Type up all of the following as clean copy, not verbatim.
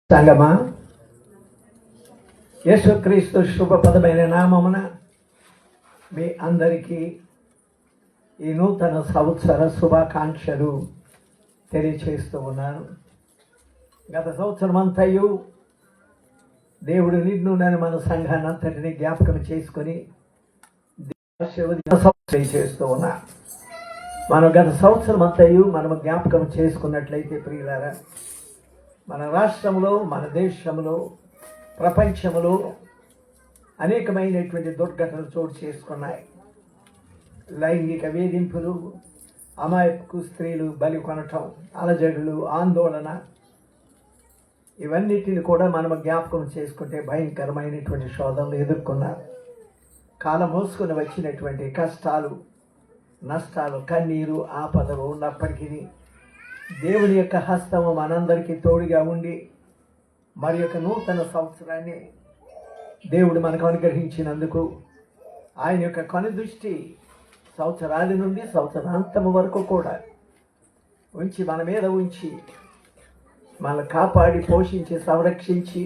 సంగమా, యేసుక్రీస్తు శుభపదమైన నామమున మీ అందరికీ ఈ నూతన సంవత్సర శుభాకాంక్షలు తెలియచేస్తూ ఉన్నాను. గత సంవత్సరం అంతయు దేవుడు నిన్ను నేను మన సంఘాన్ని అంతటిని జ్ఞాపకం చేసుకొని చేస్తూ ఉన్నా. మనం గత సంవత్సరం అంతయు మనము జ్ఞాపకం చేసుకున్నట్లయితే ప్రియులారా, మన రాష్ట్రంలో, మన దేశంలో, ప్రపంచంలో అనేకమైనటువంటి దుర్ఘటనలు చోటు చేసుకున్నాయి. లైంగిక వేధింపులు, అమాయకు స్త్రీలు బలి కొనటం, అలజడులు, ఆందోళన, ఇవన్నిటిని కూడా మనం జ్ఞాపకం చేసుకుంటే భయంకరమైనటువంటి శోధనలు ఎదుర్కొన్నారు. కాలం మోసుకొని వచ్చినటువంటి కష్టాలు, నష్టాలు, కన్నీరు, ఆపదలు ఉన్నప్పటికీ దేవుని యొక్క హస్తము మనందరికీ తోడుగా ఉండి మరి యొక్క నూతన సంవత్సరాన్ని దేవుడు మనకు అనుగ్రహించినందుకు ఆయన యొక్క కనుదృష్టి సంవత్సరాది నుండి సంవత్సరాంతము వరకు కూడా ఉంచి మన మీద ఉంచి మనల్ని కాపాడి, పోషించి, సంరక్షించి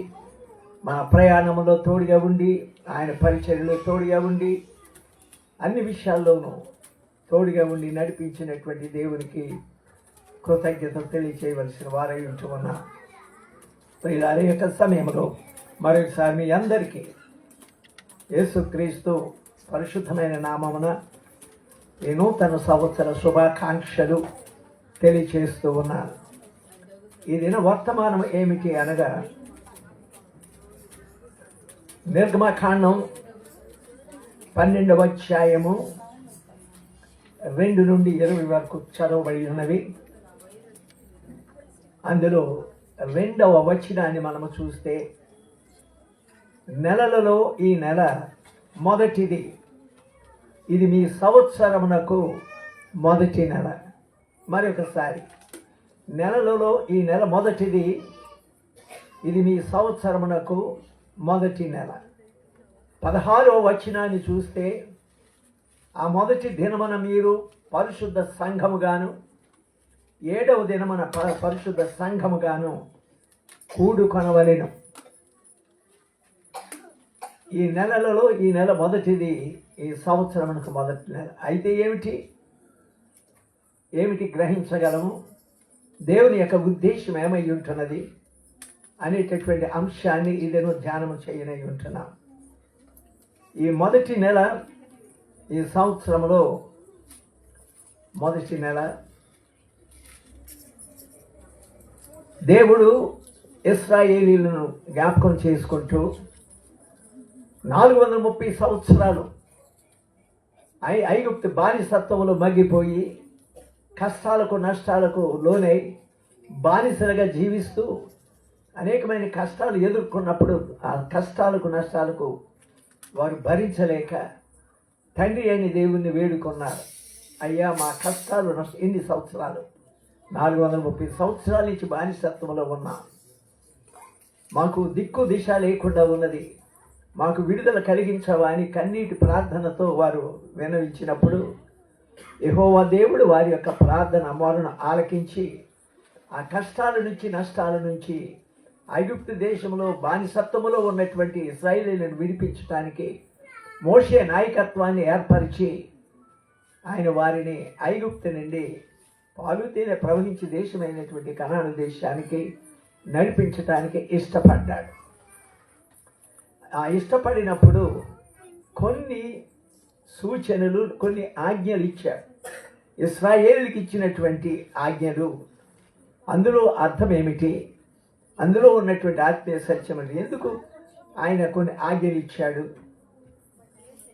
మన ప్రయాణంలో తోడుగా ఉండి, ఆయన పరిచర్యలో తోడుగా ఉండి, అన్ని విషయాల్లోనూ తోడుగా ఉండి నడిపించినటువంటి దేవునికి కృతజ్ఞతలు తెలియచేయవలసిన వారై ఉంటున్నా. ప్రియులారా, యొక్క సమయంలో మరొకసారి మీ అందరికీ యేసుక్రీస్తు పరిశుద్ధమైన నామమున ఈ నూతన సంవత్సర శుభాకాంక్షలు తెలియచేస్తూ ఉన్నాను. ఈ దిన వర్తమానం ఏమిటి అనగా, నిర్గమకాండం 12వ అధ్యాయము 2 నుండి 20 వరకు చదవబడి ఉన్నవి. అందులో 2వ వచనాన్ని మనము చూస్తే, నెలలలో ఈ నెల మొదటిది, ఇది మీ సంవత్సరమునకు మొదటి నెల. మరొకసారి, నెలలలో ఈ నెల మొదటిది, ఇది మీ సంవత్సరమునకు మొదటి నెల. 16వ వచనాన్ని చూస్తే, ఆ మొదటి దినమున మీరు పరిశుద్ధ సంఘముగాను 7వ దినమున పరిశుద్ధ సంఘముగాను కూడుకొనవలెను. ఈ నెలలలో ఈ నెల మొదటిది, ఈ సంవత్సరమునకు మొదటి నెల. అయితే ఏమిటి గ్రహించగలము, దేవుని యొక్క ఉద్దేశం ఏమై ఉంటున్నది అనేటటువంటి అంశాన్ని ఇదేనో ధ్యానము చేయనై ఉంటున్నాం. ఈ మొదటి నెల, ఈ సంవత్సరంలో మొదటి నెల, దేవుడు ఇశ్రాయేలీయులను జ్ఞాపకం చేసుకుంటూ 430 సంవత్సరాలు ఐగుప్తు బానిసత్వంలో మగ్గిపోయి కష్టాలకు, నష్టాలకు లోనై బానిసలుగా జీవిస్తూ అనేకమైన కష్టాలు ఎదుర్కొన్నప్పుడు ఆ కష్టాలకు, నష్టాలకు వారు భరించలేక తండ్రి అయిన దేవుణ్ణి వేడుకున్నారు. అయ్యా, మా కష్టాలు, ఎన్ని సంవత్సరాలు, 430 సంవత్సరాల నుంచి బానిసత్వంలో ఉన్నాం, మాకు దిక్కు దిశ లేకుండా ఉన్నది, మాకు విడుదల కలిగించవా అని కన్నీటి ప్రార్థనతో వారు విన్నవించినప్పుడు యెహోవా దేవుడు వారి యొక్క ప్రార్థన మొరను ఆలకించి ఆ కష్టాల నుంచి, నష్టాల నుంచి, ఐగుప్తు దేశంలో బానిసత్వములో ఉన్నటువంటి ఇశ్రాయేలీయులను విడిపించడానికి మోషే నాయకత్వాన్ని ఏర్పరిచి ఆయన వారిని ఐగుప్తు నుండి పాలు తేనె ప్రవహించి దేశమైనటువంటి కనాను దేశానికి నడిపించటానికి ఇష్టపడ్డాడు. ఆ ఇష్టపడినప్పుడు కొన్ని సూచనలు, కొన్ని ఆజ్ఞలు ఇచ్చాడు. ఇశ్రాయేలుకి ఇచ్చినటువంటి ఆజ్ఞలు, అందులో అర్థం ఏమిటి, అందులో ఉన్నటువంటి ఆత్మీయ సత్యం ఎందుకు ఆయన కొన్ని ఆజ్ఞలు ఇచ్చాడు.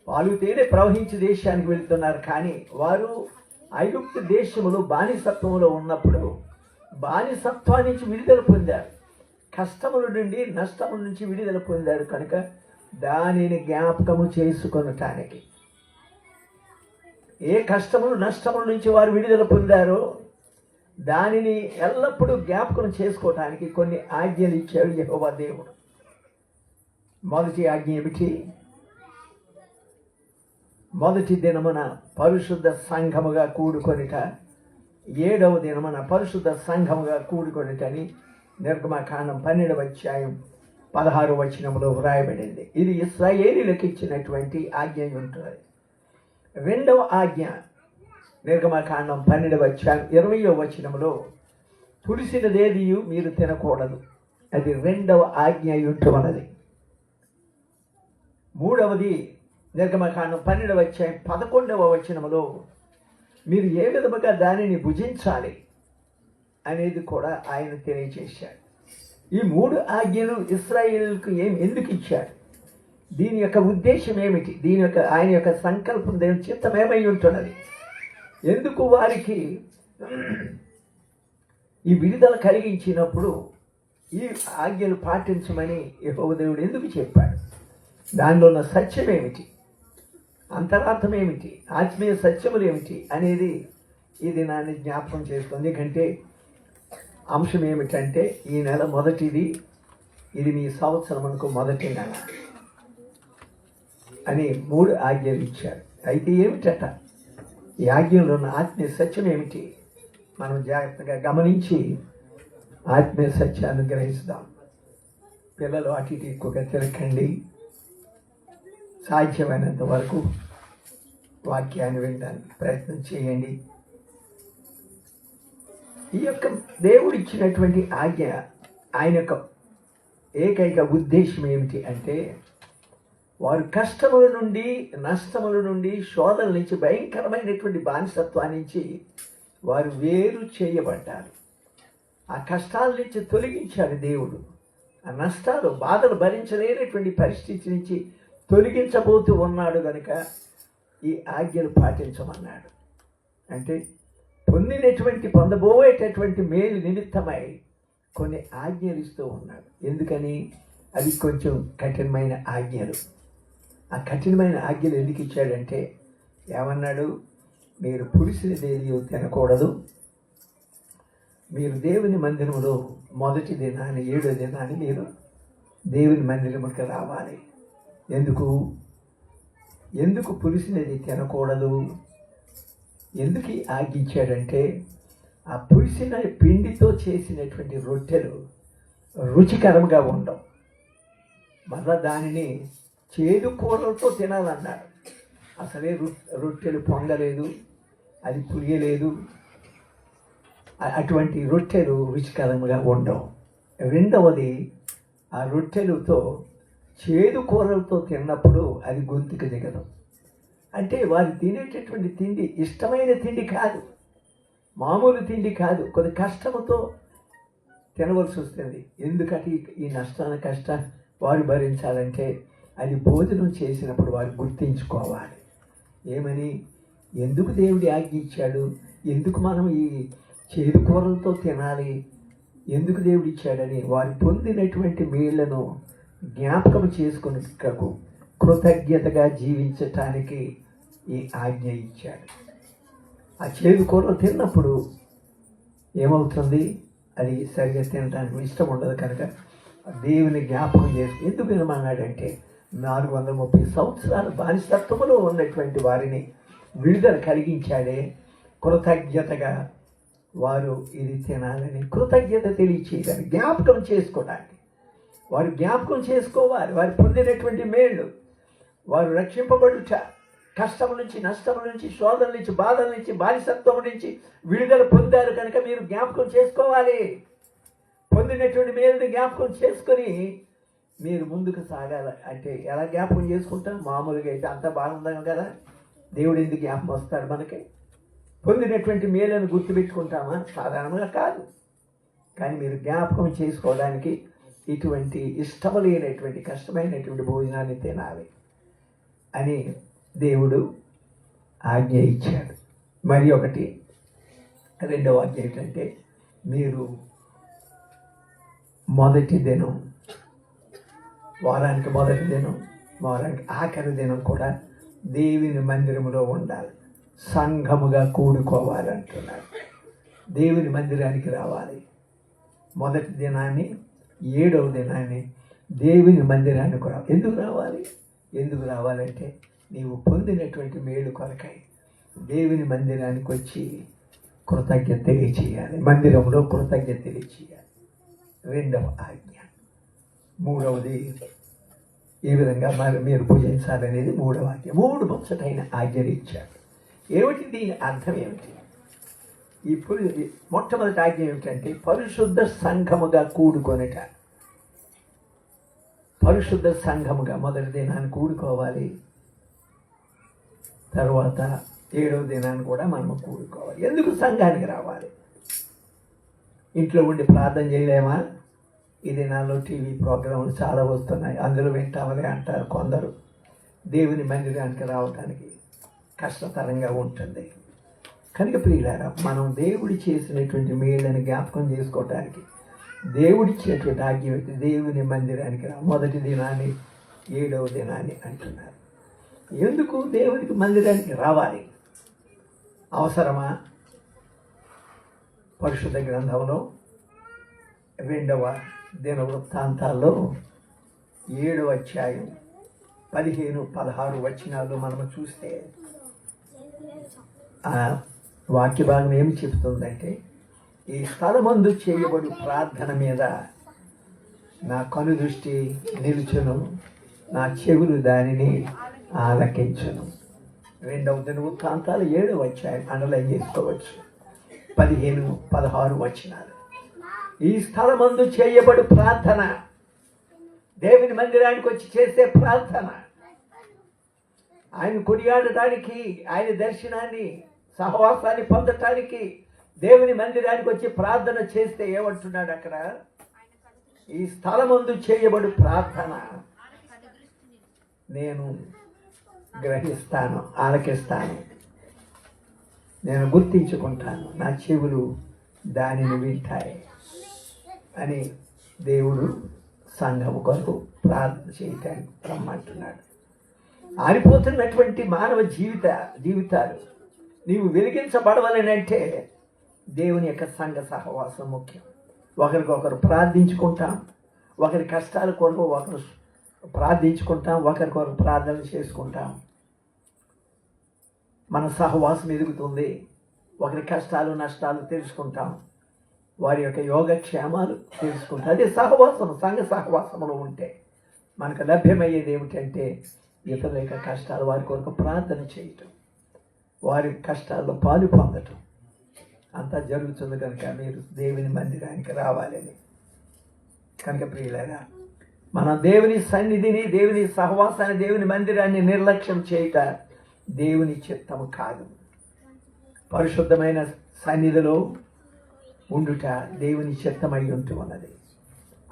పాలు తేనె ప్రవహించి దేశానికి వెళ్తున్నారు, కానీ వారు ఐగుప్తు దేశములో బానిసత్వంలో ఉన్నప్పుడు బానిసత్వం నుంచి విడుదల పొందారు, కష్టముల నుండి, నష్టముల నుంచి విడుదల పొందారు. కనుక దానిని జ్ఞాపకము చేసుకొనటానికి, ఏ కష్టములు, నష్టముల నుంచి వారు విడుదల పొందారో దానిని ఎల్లప్పుడూ జ్ఞాపకం చేసుకోవటానికి కొన్ని ఆజ్ఞలు ఇచ్చాడు యెహోవా దేవుడు. మొదటి ఆజ్ఞ ఏమిటి? మొదటి దినమున పరిశుద్ధ సంఘముగా కూడుకొనిట, 7వ దినమున పరిశుద్ధ సంఘముగా కూడుకొనిటని నిర్గమకాండం 12 వ్రాయబడింది. ఇది ఇశ్రాయేలీయులకు ఇచ్చినటువంటి ఆజ్ఞ ఉంటుంది. రెండవ ఆజ్ఞ నిర్గమకాండం 12 పులిసినదేదియు మీరు తినకూడదు. అది రెండవ ఆజ్ఞ ఉంటున్నది. మూడవది నిర్గమకాండం 12 మీరు ఏ విధముగా దానిని భుజించాలి అనేది కూడా ఆయన తెలియజేశాడు. ఈ 3 ఆజ్ఞలు ఇశ్రాయేలుకు ఎందుకు ఇచ్చాడు? దీని యొక్క ఉద్దేశం ఏమిటి? ఆయన యొక్క సంకల్పం, దేవుని చిత్తం ఏమై ఉంటున్నది? ఎందుకు వారికి ఈ విడుదల కలిగించినప్పుడు ఈ ఆజ్ఞలు పాటించమని యెహోవా దేవుడు ఎందుకు చెప్పాడు? దానిలో ఉన్న సత్యం ఏమిటి, అంతరార్థం ఏమిటి, ఆత్మీయ సత్యములు ఏమిటి అనేది ఈ దినాన్ని జ్ఞాపకం చేస్తుంది. ఎందుకంటే అంశం ఏమిటంటే ఈ నెల మొదటిది, ఇది మీ సంవత్సరమునకు మొదటి నెల అని 3 ఆజ్ఞలు ఇచ్చారు. అయితే ఏమిటట ఈ ఆజ్ఞలో ఉన్న ఆత్మీయ సత్యం ఏమిటి? మనం జాగ్రత్తగా గమనించి ఆత్మీయ సత్యాన్ని గ్రహిస్తాం. పిల్లలు అటు ఇటు ఎక్కువగా తిరగండి. సాధ్యమైనంత వరకు వాక్యాన్ని వినడానికి ప్రయత్నం చేయండి. ఈ యొక్క దేవుడు ఇచ్చినటువంటి ఆజ్ఞ, ఆయన యొక్క ఏకైక ఉద్దేశం ఏమిటి అంటే వారు కష్టముల నుండి, నష్టముల నుండి, శోధనల నుంచి, భయంకరమైనటువంటి బానిసత్వం నుంచి వారు వేరు చేయబడ్డారు. ఆ కష్టాల నుంచి తొలగించాడు దేవుడు. ఆ నష్టాలు, బాధలు భరించలేనటువంటి పరిస్థితి నుంచి తొలగించబోతూ ఉన్నాడు కనుక ఈ ఆజ్ఞలు పాటించమన్నాడు. అంటే పొందబోయేటటువంటి మేలు నిమిత్తమై కొన్ని ఆజ్ఞలు ఇస్తూ ఉన్నాడు. ఎందుకని? అవి కొంచెం కఠినమైన ఆజ్ఞలు. ఆ కఠినమైన ఆజ్ఞలు ఎందుకు ఇచ్చాడంటే ఏమన్నాడు? మీరు పులిసినదేది తినకూడదు. మీరు దేవుని మందిరంలో మొదటి దినాన్ని, 7వ దినాన్ని మీరు దేవుని మందిరంకి రావాలి. ఎందుకు పులిసినది తినకూడదు? ఎందుకు ఆజ్ఞించాడంటే ఆ పులిసిన పిండితో చేసినటువంటి రొట్టెలు రుచికరంగా ఉండవు. మళ్ళా దానిని చేదు కూరలతో తినాలన్నాడు. అసలే రొట్టెలు పొంగలేదు, అది పులియలేదు. అటువంటి రొట్టెలు రుచికరంగా ఉండవు. రెండవది, ఆ రొట్టెలతో చేదు కూరలతో తిన్నప్పుడు అది గొంతుకు దిగదు. అంటే వారు తినేటటువంటి తిండి ఇష్టమైన తిండి కాదు, మామూలు తిండి కాదు, కొద్ది కష్టంతో తినవలసి వస్తుంది. ఎందుకంటే ఈ కష్టాన్ని వారు భరించాలంటే అది భోజనం చేసినప్పుడు వారు గుర్తించుకోవాలి. ఏమని? ఎందుకు దేవుడి ఆజ్ఞ ఇచ్చాడు? ఎందుకు మనం ఈ చేదు కూరలతో తినాలి? ఎందుకు దేవుడు ఇచ్చాడని వారు పొందినటువంటి మేళ్లను జ్ఞాపకం చేసుకుని కృతజ్ఞతగా జీవించటానికి ఈ ఆజ్ఞ ఇచ్చాడు. ఆ చేదు కూరలు తిన్నప్పుడు ఏమవుతుంది? అది సరిగ్గా తినడానికి ఇష్టం ఉండదు కనుక దేవుని జ్ఞాపకం చేసుకుని ఎందుకు వినమన్నాడంటే 430 సంవత్సరాల బానిసత్వములో ఉన్నటువంటి వారిని విడుదల కలిగించాడే. కృతజ్ఞతగా వారు ఇది తినాలని కృతజ్ఞత తెలియచేయాలని, జ్ఞాపకం చేసుకోవడానికి వారు జ్ఞాపకం చేసుకోవాలి. వారు పొందినటువంటి మేళ్ళు, వారు రక్షింపబడుట, కష్టం నుంచి, నష్టం నుంచి, శోధన నుంచి, బాధల నుంచి, బానిసత్వం నుంచి విడుదల పొందారు కనుక మీరు జ్ఞాపకం చేసుకోవాలి. పొందినటువంటి మేలుని జ్ఞాపకం చేసుకొని మీరు ముందుకు సాగాలి. అంటే ఎలా జ్ఞాపకం చేసుకుంటాం? మామూలుగా అయితే అంతా బాగుందాం కదా, దేవుడు ఎందుకు జ్ఞాపకం వస్తాడు మనకి? పొందినటువంటి మేలను గుర్తుపెట్టుకుంటామా? సాధారణంగా కాదు. కానీ మీరు జ్ఞాపకం చేసుకోవడానికి ఇటువంటి ఇష్టము లేనటువంటి కష్టమైనటువంటి భోజనాన్ని తినాలి అని దేవుడు ఆజ్ఞ ఇచ్చాడు. మరి ఒకటి, రెండవ ఆజ్ఞ ఏంటంటే మీరు మొదటి దినం, వారానికి మొదటి దినం, వారానికి ఆఖరి దినం కూడా దేవుని మందిరంలో ఉండాలి, సంఘముగా కూడుకోవాలంటున్నాడు. దేవుని మందిరానికి రావాలి. మొదటి దినాన్ని, 7వ దినాన్ని దేవుని మందిరానికి రావాలి. ఎందుకు రావాలంటే నీవు పొందినటువంటి మేలు కొరకై దేవుని మందిరానికి వచ్చి కృతజ్ఞత తెలియచేయాలి. మందిరంలో కృతజ్ఞత తెలియచేయాలి. రెండవ ఆజ్ఞ. మూడవది ఏ విధంగా మరి మీరు పూజించాలనేది మూడవ ఆజ్ఞ. మూడు ముచ్చటైన ఆజ్ఞలు ఇచ్చాడు. ఏమిటి దీని అర్థం ఏమిటి? ఇప్పుడు మొట్టమొదటి ఆజ్ఞ ఏమిటంటే పరిశుద్ధ సంఘముగా కూడుకొనుట. పరిశుద్ధ సంఘముగా మొదటి దినాన్ని కూడుకోవాలి, తర్వాత 7వ దినాన్ని కూడా మనము కూడుకోవాలి. ఎందుకు సంఘానికి రావాలి? ఇంట్లో ఉండి ప్రార్థన చేయలేమా? ఈ దినాల్లో టీవీ ప్రోగ్రాములు చాలా వస్తున్నాయి, అందులో వింటామని అంటారు కొందరు. దేవుని మందిరానికి రావడానికి కష్టతరంగా ఉంటుంది. కనుక ప్రియులారా, మనం దేవుడి చేసినటువంటి మేళ్ళని జ్ఞాపకం చేసుకోవటానికి దేవుడిచ్చినటువంటి ఆజ్ఞ దేవుని మందిరానికి రా. మొదటి దినాన్ని 7వ దినాన్ని అంటున్నారు. ఎందుకు దేవునికి మందిరానికి రావాలి? అవసరమా? పరిశుద్ధ గ్రంథంలో 2వ దినవృత్తాంతాల్లో 7వ అధ్యాయం 15-16 వచనాల్లో మనము చూస్తే ఆ వాక్య భాగం ఏమి చెప్తుందంటే, ఈ స్థలమందు చేయబడు ప్రార్థన మీద నా కనుదృష్టి నిలుచును, నా చెవులు దానిని ఆలకించును. 2వ దినవృత్తాంతాలు 7వ అధ్యాయం అండర్లైన్ చేసుకోవచ్చు. 15-16 వచనాలు. ఈ స్థలమందు చేయబడు ప్రార్థన, దేవుని మందిరానికి వచ్చి చేసే ప్రార్థన, ఆయన కొనియాడటానికి, ఆయన దర్శనాన్ని, సహవాసాన్ని పొందటానికి దేవుని మందిరానికి వచ్చి ప్రార్థన చేస్తే ఏమంటున్నాడు అక్కడ? ఈ స్థలమందు చేయబడు ప్రార్థన నేను గ్రహిస్తాను, ఆలకిస్తాను, నేను గుర్తించుకుంటాను, నా చెవులు దానిని వింటాయి అని దేవుడు సంఘము కొరకు ప్రార్థన చేయటానికి రమ్మంటున్నాడు. ఆరిపోతున్నటువంటి మానవ జీవితాలు నీవు వెలిగించబడవలనంటే దేవుని యొక్క సంఘ సహవాసం ముఖ్యం. ఒకరికొకరు ప్రార్థించుకుంటాం, ఒకరి కష్టాల కొరకు ఒకరు ప్రార్థించుకుంటాం, ఒకరికొకరు ప్రార్థన చేసుకుంటాం. మన సహవాసం ఎదుగుతుంది. ఒకరి కష్టాలు నష్టాలు తెలుసుకుంటాం, వారి యొక్క యోగక్షేమాలు తెలుసుకుంటాం. అదే సహవాసం. సంఘ సహవాసంలో ఉంటే మనకు లభ్యమయ్యేది ఏమిటంటే ఇతరుల యొక్క కష్టాలు, వారి కొరకు ప్రార్థన చేయటం, వారి కష్టాల్లో పాలు పొందటం అంతా జరుగుతుంది. కనుక మీరు దేవుని మందిరానికి రావాలని. కనుక ప్రియులారా, మనం దేవుని సన్నిధిని, దేవుని సహవాసాన్ని, దేవుని మందిరాన్ని నిర్లక్ష్యం చేయట దేవుని చిత్తము కాదు. పరిశుద్ధమైన సన్నిధిలో ఉండుట దేవుని చిత్తమై ఉంటూ ఉన్నది.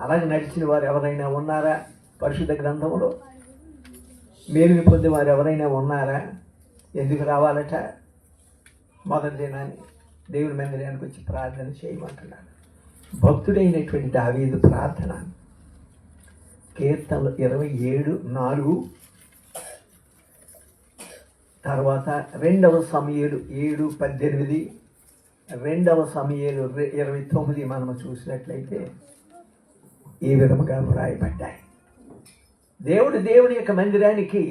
అలాగే నడిచిన వారు ఎవరైనా ఉన్నారా? పరిశుద్ధ గ్రంథంలో మేలుని పొందే వారు ఎవరైనా ఉన్నారా? ఎందుకు రావాలట? మొదటి దినాన్ని దేవుని మందిరానికి వచ్చి ప్రార్థన చేయమంటున్నాడు. భక్తుడైనటువంటి దావీదు ప్రార్థన కీర్తనలు 27:4, తర్వాత 2వ సమూయేలు 7:18, 2వ సమూయేలు 29 మనము చూసినట్లయితే ఈ విధముగా వ్రాయబడ్డాయి. దేవుని యొక్క మందిరానికి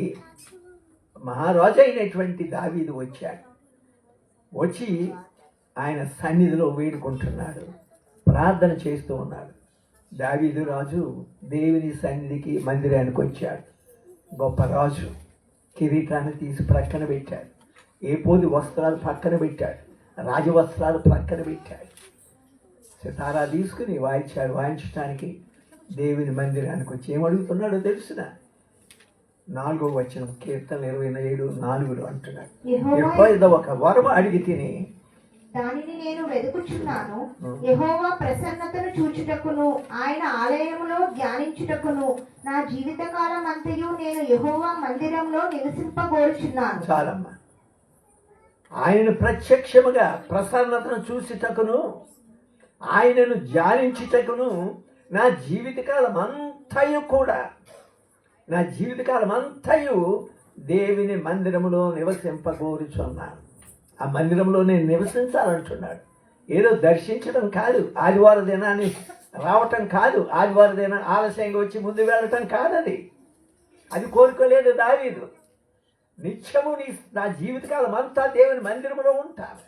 మహారాజు అయినటువంటి దావీదు వచ్చాడు. వచ్చి ఆయన సన్నిధిలో వేడుకుంటున్నాడు, ప్రార్థన చేస్తూ ఉన్నాడు. దావీదు రాజు దేవుని సన్నిధికి మందిరానికి వచ్చాడు. గొప్ప రాజు. కిరీటాన్ని తీసి ప్రక్కన పెట్టాడు, ఏపోది వస్త్రాలు పక్కన పెట్టాడు, రాజవస్త్రాలు ప్రక్కన పెట్టాడు. సితారా తీసుకుని వాయించడానికి దేవుని మందిరానికి వచ్చి ఏమడుగుతున్నాడో తెలుసిన 4వ వచనం కీర్తన 27:4 అంటున్నాడు, యెహోవా ఒక వరం అడిగి తిని దానిని నేను వెదుకుచున్నాను, యెహోవా ప్రసన్నతను చూచుటకును ఆయన ఆలయములో ధ్యానించుటకును నా జీవితకాలం అంతయు నేను యెహోవా మందిరంలో నివసింపగోరుచున్నాను. చాలమ్మా. ఆయనను ప్రత్యక్షముగా ప్రసన్నతను చూచుటకును ఆయనను ధ్యానించుటకును నా జీవితకాలం అంతయు దేవుని మందిరములో నివసింపగోరుచున్నాను. ఆ మందిరంలో నేను నివసించాలంటున్నాడు. ఏదో దర్శించడం కాదు, ఆదివారం దినాన్ని రావటం కాదు, ఆదివారం దినం ఆలస్యంగా వచ్చి ముందు వెళ్ళటం కాదు. అది కోరుకోలేదు దావీదు. నిత్యము నా జీవితకాలం అంతా దేవుని మందిరంలో ఉంటాను,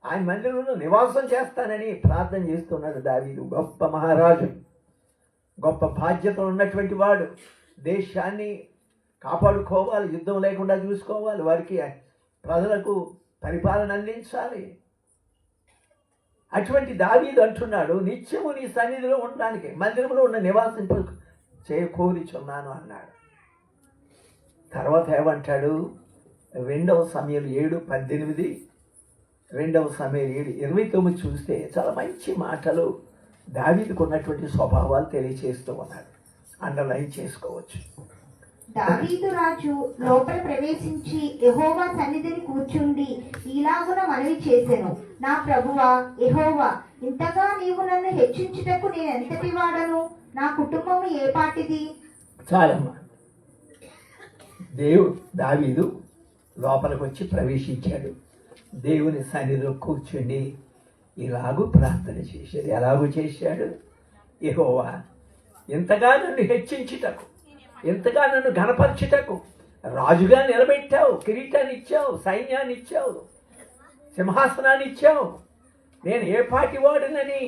ఆయన మందిరంలో నివాసం చేస్తానని ప్రార్థన చేస్తున్నాడు దావీదు. గొప్ప మహారాజు. గొప్ప బాధ్యతలు ఉన్నటువంటి వాడు. దేశాన్ని కాపాడుకోవాలి, యుద్ధం లేకుండా చూసుకోవాలి, వారికి ప్రజలకు పరిపాలన అందించాలి. అటువంటి దావీదు అంటున్నాడు, నిత్యము నీ సన్నిధిలో ఉండడానికి మందిరంలో ఉన్న నివాసింపు చేకూరిచున్నాను అన్నాడు. తర్వాత ఏమంటాడు? 2 సమూయేలు 7:18, 2 సమూయేలు 7:29 చూస్తే చాలా మంచి మాటలు దావీదుకు ఉన్నటువంటి స్వభావాలు తెలియచేస్తూ ఉన్నాడు. అండర్లైన్ చేసుకోవచ్చు. దావీదు రాజు లోపల ప్రవేశించి యెహోవా సన్నిధిని కూర్చుండి ఇలాగున మనవి చేసెను, నా ప్రభువా యెహోవా, ఇంతగా నీవు నన్ను హెచ్చించుటకు నేను ఎంతటి వాడను? నా కుటుంబము ఏ పాటిది? చాలమ్మా. దావీదు లోపలికి వచ్చి ప్రవేశించాడు. దేవుని సన్నిధిలో కూర్చుండి ఇలాగూ ప్రార్థన చేశాడు. ఎలాగూ చేశాడు? యెహోవా, ఇంతగా నన్ను హెచ్చించుటకు, ఇంతగా నన్ను ఘనపరచుటకు రాజుగా నిలబెట్టావు, కిరీటాన్ని ఇచ్చావు, సైన్యాన్ని ఇచ్చావు, సింహాసనాన్ని ఇచ్చావు. నేను ఏ పాటి వాడినని